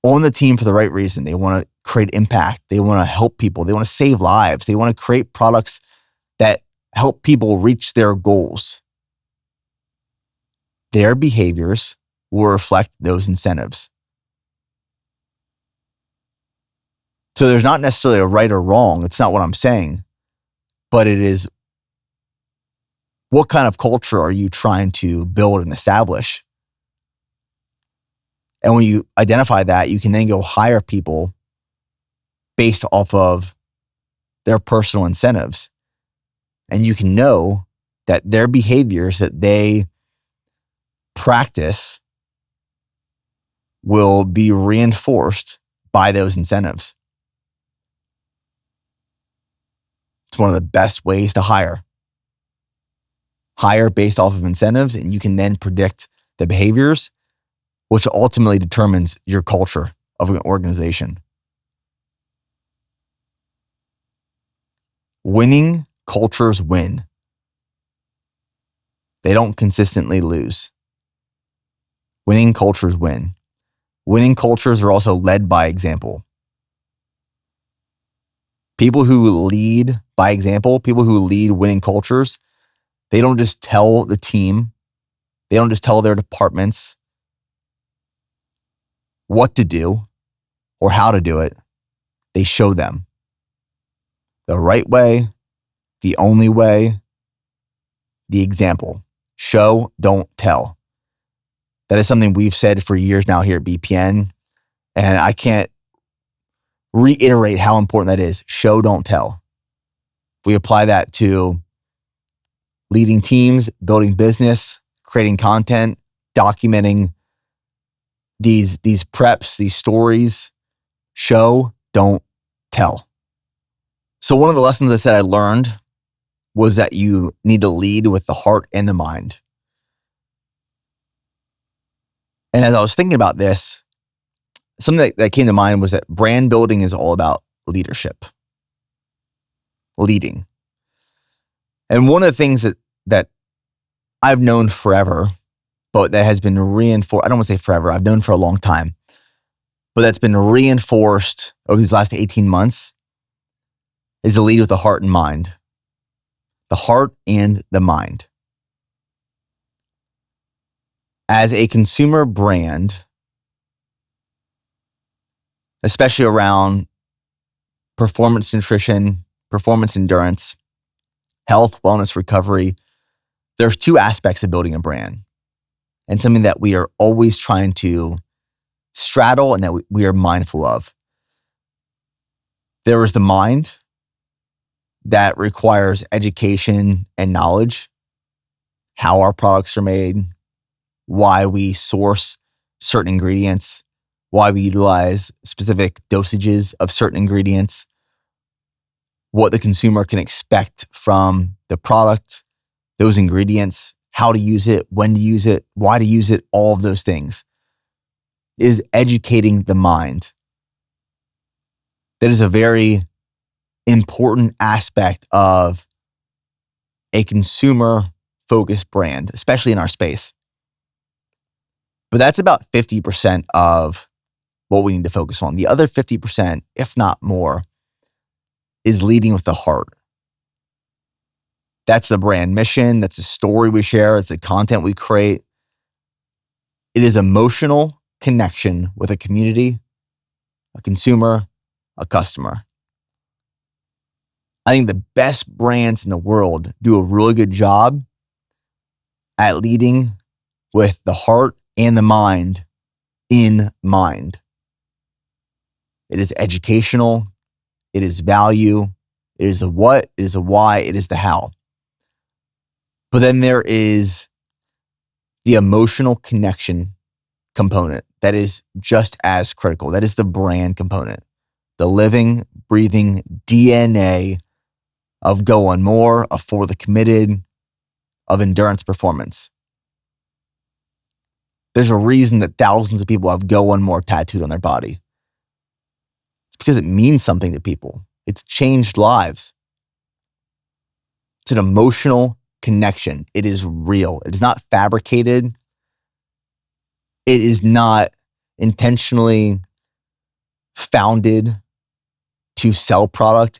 Speaker 1: on the team for the right reason, they want to create impact, they want to help people, they want to save lives, they want to create products that help people reach their goals, their behaviors will reflect those incentives. So there's not necessarily a right or wrong. It's not what I'm saying, but it is what kind of culture are you trying to build and establish? And when you identify that, you can then go hire people based off of their personal incentives. And you can know that their behaviors that they practice will be reinforced by those incentives. It's one of the best ways to hire. Hire based off of incentives, and you can then predict the behaviors, which ultimately determines your culture of an organization. Winning cultures win. They don't consistently lose. Winning cultures win. Winning cultures are also led by example. People who lead by example, people who lead winning cultures, they don't just tell the team, they don't just tell their departments what to do or how to do it. They show them the right way, the only way, the example. Show, don't tell. That is something we've said for years now here at BPN, and I can't reiterate how important that is. Show, don't tell. We apply that to leading teams, building business, creating content, documenting these preps, these stories. Show, don't tell. So one of the lessons I said I learned was that you need to lead with the heart and the mind. And as I was thinking about this, something that came to mind was that brand building is all about leadership, leading. And one of the things that I've known forever, but that has been reinforced, I don't want to say forever, I've known for a long time, but that's been reinforced over these last 18 months is to lead with the heart and mind. The heart and the mind. As a consumer brand, especially around performance nutrition, performance endurance, health, wellness, recovery, there's two aspects of building a brand, and something that we are always trying to straddle and that we are mindful of. There is the mind that requires education and knowledge, how our products are made, why we source certain ingredients, why we utilize specific dosages of certain ingredients, what the consumer can expect from the product, those ingredients, how to use it, when to use it, why to use it, all of those things. It is educating the mind. That is a very important aspect of a consumer-focused brand, especially in our space. But that's about 50% of what we need to focus on. The other 50%, if not more, is leading with the heart. That's the brand mission. That's the story we share. It's the content we create. It is emotional connection with a community, a consumer, a customer. I think the best brands in the world do a really good job at leading with the heart and the mind in mind. It is educational. It is value. It is the what. It is the why. It is the how. But then there is the emotional connection component that is just as critical. That is the brand component. The living, breathing DNA of Go On More, of For the Committed, of endurance performance. There's a reason that thousands of people have Go On More tattooed on their body. It's because it means something to people. It's changed lives. It's an emotional connection. It is real. It is not fabricated. It is not intentionally founded to sell product.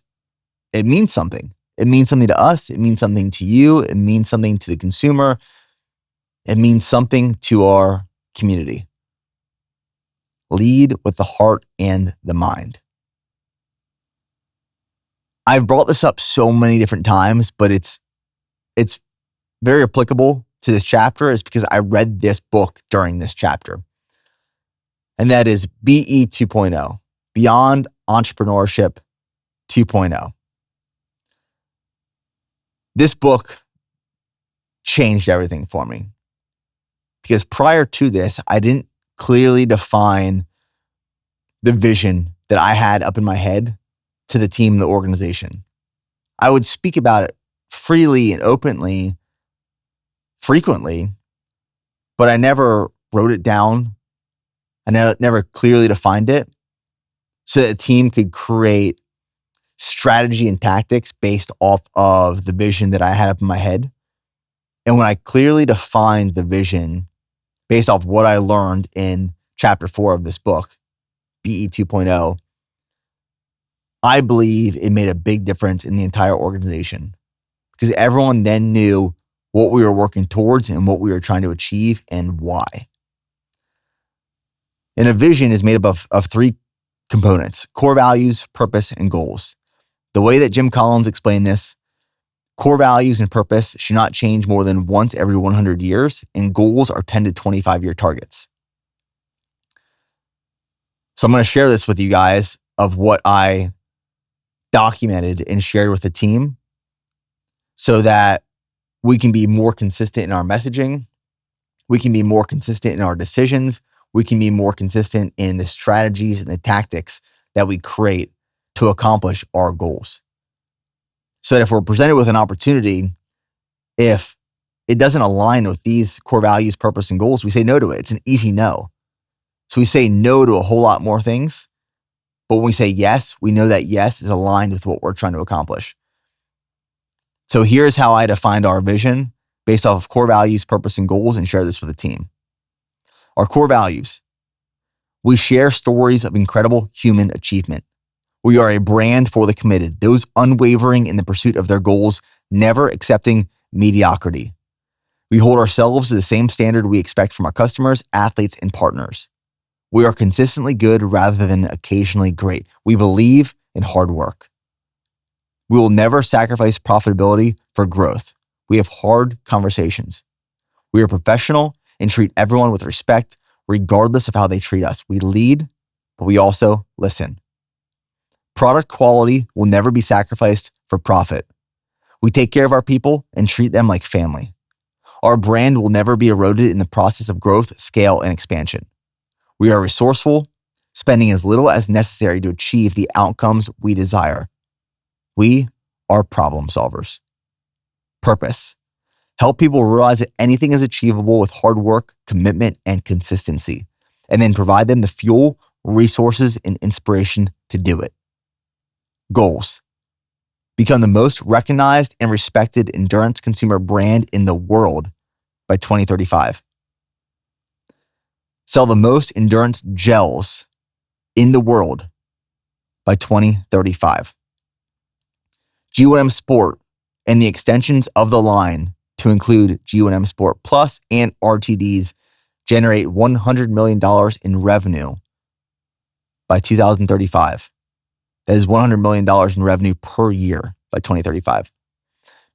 Speaker 1: It means something. It means something to us. It means something to you. It means something to the consumer. It means something to our community. Lead with the heart and the mind. I've brought this up so many different times, but it's very applicable to this chapter is because I read this book during this chapter. And that is BE 2.0, Beyond Entrepreneurship 2.0. This book changed everything for me. Because prior to this, I didn't clearly define the vision that I had up in my head to the team and the organization. I would speak about it freely and openly, frequently, but I never wrote it down. I never clearly defined it so that the team could create strategy and tactics based off of the vision that I had up in my head. And when I clearly defined the vision based off what I learned in chapter 4 of this book, BE 2.0, I believe it made a big difference in the entire organization because everyone then knew what we were working towards and what we were trying to achieve and why. And a vision is made up of three components: core values, purpose, and goals. The way that Jim Collins explained this, core values and purpose should not change more than once every 100 years, and goals are 10 to 25-year targets. So I'm going to share this with you guys of what I documented and shared with the team so that we can be more consistent in our messaging. We can be more consistent in our decisions. We can be more consistent in the strategies and the tactics that we create to accomplish our goals. So that if we're presented with an opportunity, if it doesn't align with these core values, purpose, and goals, we say no to it. It's an easy no. So we say no to a whole lot more things. But when we say yes, we know that yes is aligned with what we're trying to accomplish. So here's how I defined our vision based off of core values, purpose, and goals, and share this with the team. Our core values: we share stories of incredible human achievement. We are a brand for the committed, those unwavering in the pursuit of their goals, never accepting mediocrity. We hold ourselves to the same standard we expect from our customers, athletes, and partners. We are consistently good rather than occasionally great. We believe in hard work. We will never sacrifice profitability for growth. We have hard conversations. We are professional and treat everyone with respect, regardless of how they treat us. We lead, but we also listen. Product quality will never be sacrificed for profit. We take care of our people and treat them like family. Our brand will never be eroded in the process of growth, scale, and expansion. We are resourceful, spending as little as necessary to achieve the outcomes we desire. We are problem solvers. Purpose. Help people realize that anything is achievable with hard work, commitment, and consistency, and then provide them the fuel, resources, and inspiration to do it. Goals. Become the most recognized and respected endurance consumer brand in the world by 2035. Sell the most endurance gels in the world by 2035. G1M Sport and the extensions of the line to include G1M Sport Plus and RTDs generate $100 million in revenue by 2035. That is $100 million in revenue per year by 2035.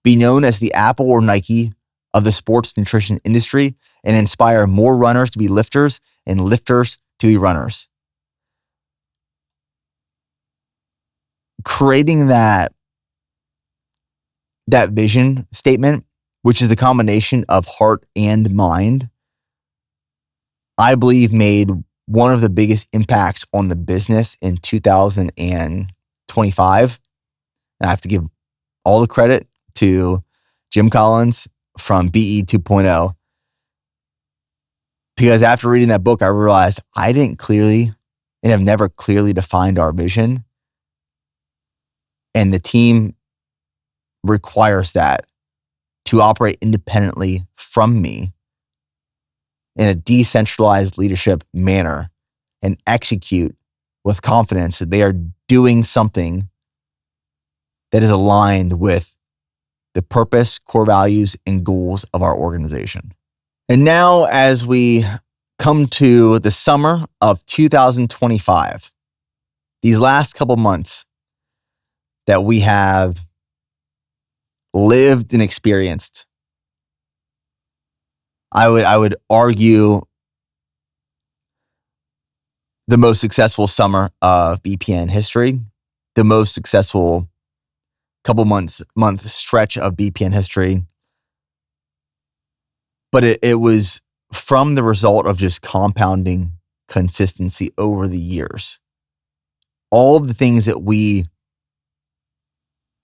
Speaker 1: Be known as the Apple or Nike of the sports nutrition industry and inspire more runners to be lifters and lifters to be runners. Creating that vision statement, which is the combination of heart and mind, I believe made one of the biggest impacts on the business in 2025. And I have to give all the credit to Jim Collins from BE 2.0. Because after reading that book, I realized I didn't clearly and have never clearly defined our vision. And the team requires that to operate independently from me in a decentralized leadership manner and execute with confidence that they are doing something that is aligned with the purpose, core values, and goals of our organization. And now, as we come to the summer of 2025, these last couple months that we have lived and experienced, I would argue the most successful summer of BPN history, the most successful month stretch of BPN history. But it was from the result of just compounding consistency over the years. All of the things that we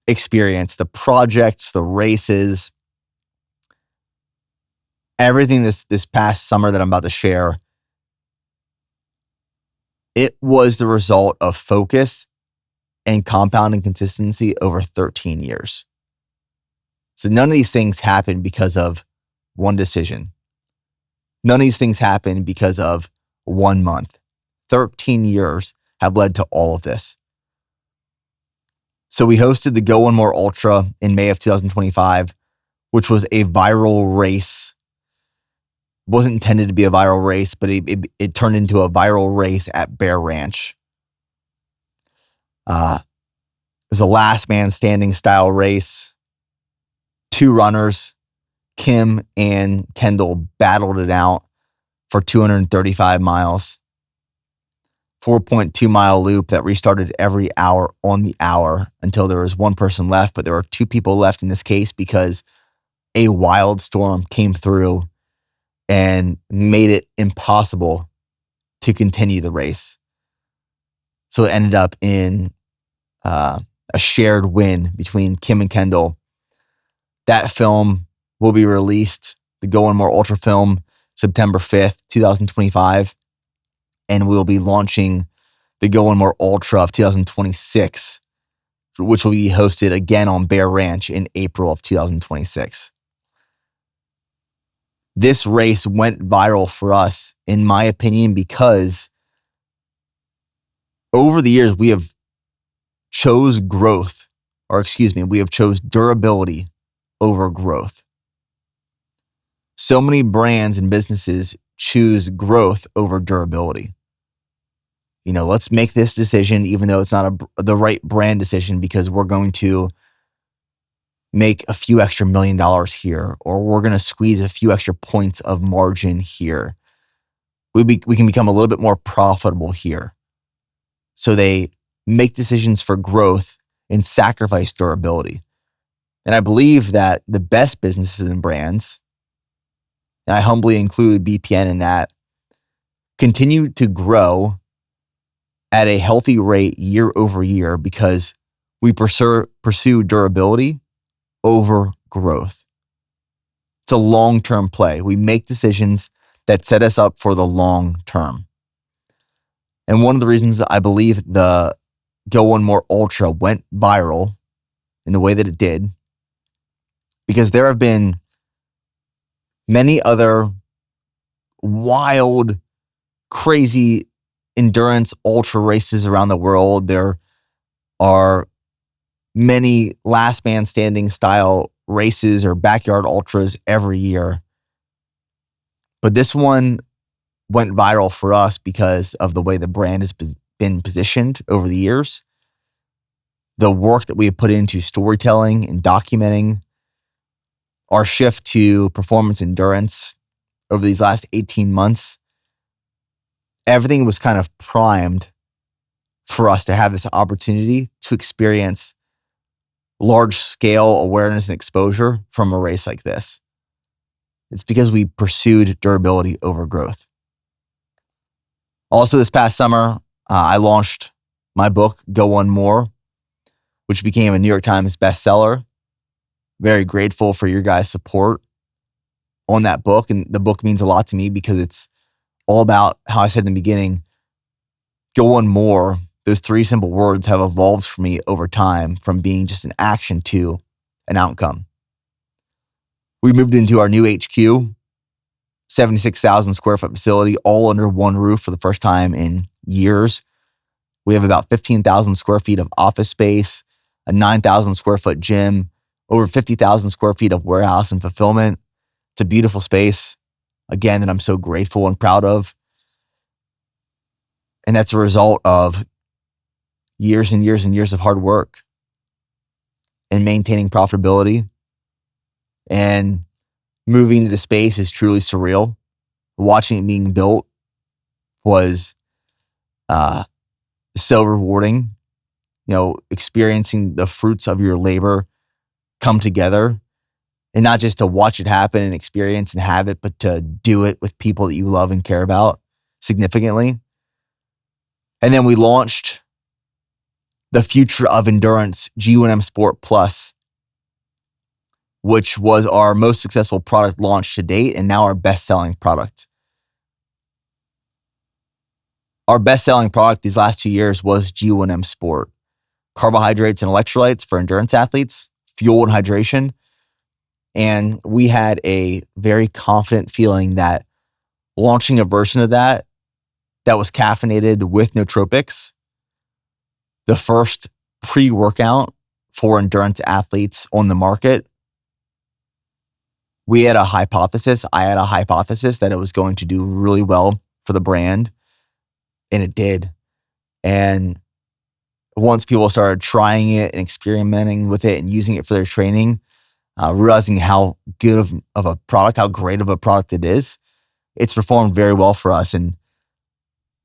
Speaker 1: experienced, the projects, the races, everything this past summer that I'm about to share, it was the result of focus and compounding consistency over 13 years. So none of these things happened because of one decision. None of these things happened because of 1 month. 13 years have led to all of this. So we hosted the Go One More Ultra in May of 2025, which was a viral race. It wasn't intended to be a viral race, but it turned into a viral race at Bear Ranch. It was a last man standing style race. 2 runners, Kim and Kendall, battled it out for 235 miles. 4.2 mile loop that restarted every hour on the hour until there was 1 person left, but there were 2 people left in this case because a wild storm came through and made it impossible to continue the race. So it ended up in a shared win between Kim and Kendall. That film will be released, the Go One More Ultra film, September 5th, 2025. And we'll be launching the Go One More Ultra of 2026, which will be hosted again on Bear Ranch in April of 2026. This race went viral for us, in my opinion, because over the years we have chose durability over growth. So many brands and businesses choose growth over durability. Let's make this decision, even though it's not the right brand decision, because we're going to make a few extra $1 million here, or we're going to squeeze a few extra points of margin here. We can become a little bit more profitable here. So they make decisions for growth and sacrifice durability. And I believe that the best businesses and brands, and I humbly include BPN in that, continue to grow at a healthy rate year over year because we pursue durability over growth. It's a long-term play. We make decisions that set us up for the long term. And one of the reasons I believe the Go One More Ultra went viral in the way that it did, because there have been many other wild, crazy endurance ultra races around the world. There are many last man standing style races or backyard ultras every year. But this one went viral for us because of the way the brand has been positioned over the years, the work that we have put into storytelling and documenting, our shift to performance endurance over these last 18 months. Everything was kind of primed for us to have this opportunity to experience large scale awareness and exposure from a race like this. It's because we pursued durability over growth. Also, this past summer, I launched my book, Go One More, which became a New York Times bestseller. Very grateful for your guys' support on that book. And the book means a lot to me because it's all about how I said in the beginning, Go One More. Those three simple words have evolved for me over time from being just an action to an outcome. We moved into our new HQ, 76,000 square foot facility, all under one roof for the first time in years. We have about 15,000 square feet of office space, a 9,000 square foot gym, over 50,000 square feet of warehouse and fulfillment. It's a beautiful space, again, that I'm so grateful and proud of. And that's a result of years and years and years of hard work and maintaining profitability. And moving to the space is truly surreal. Watching it being built was so rewarding. Experiencing the fruits of your labor come together, and not just to watch it happen and experience and have it, but to do it with people that you love and care about significantly. And then we launched the Future of Endurance G1M Sport Plus, which was our most successful product launch to date and now our best-selling product. Our best-selling product these last 2 years was G1M Sport. Carbohydrates and electrolytes for endurance athletes, fuel and hydration. And we had a very confident feeling that launching a version of that was caffeinated with nootropics, the first pre-workout for endurance athletes on the market. I had a hypothesis that it was going to do really well for the brand, and it did. And once people started trying it and experimenting with it and using it for their training, realizing how good of a product, how great of a product it is, it's performed very well for us. And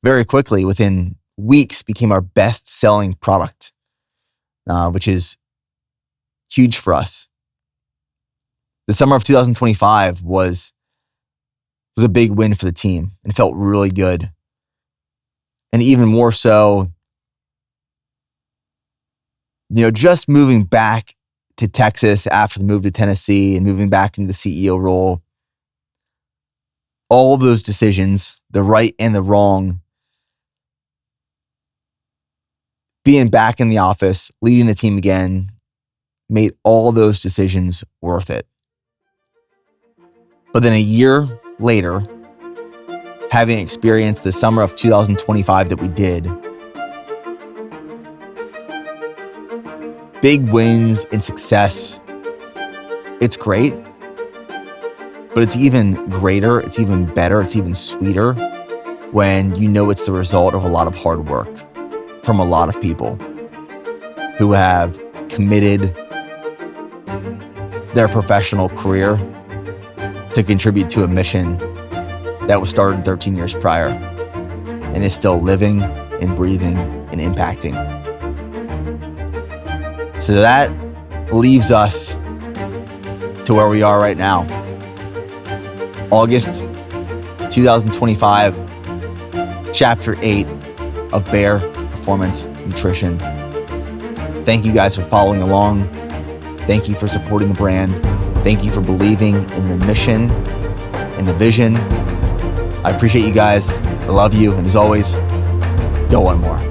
Speaker 1: very quickly, within weeks, became our best-selling product, which is huge for us. The summer of 2025 was a big win for the team and felt really good. And even more so, just moving back to Texas after the move to Tennessee and moving back into the CEO role, all of those decisions, the right and the wrong, being back in the office, leading the team again, made all those decisions worth it. But then a year later, having experienced the summer of 2025 that we did, big wins and success, it's great, but it's even greater, it's even better, it's even sweeter when you know it's the result of a lot of hard work from a lot of people who have committed their professional career to contribute to a mission that was started 13 years prior and is still living and breathing and impacting. So that leaves us to where we are right now. August 2025, Chapter 8 of Bear performance nutrition. Thank you guys for following along. Thank you for supporting the brand. Thank you for believing in the mission and the vision. I appreciate you guys. I love you. And as always, go one more.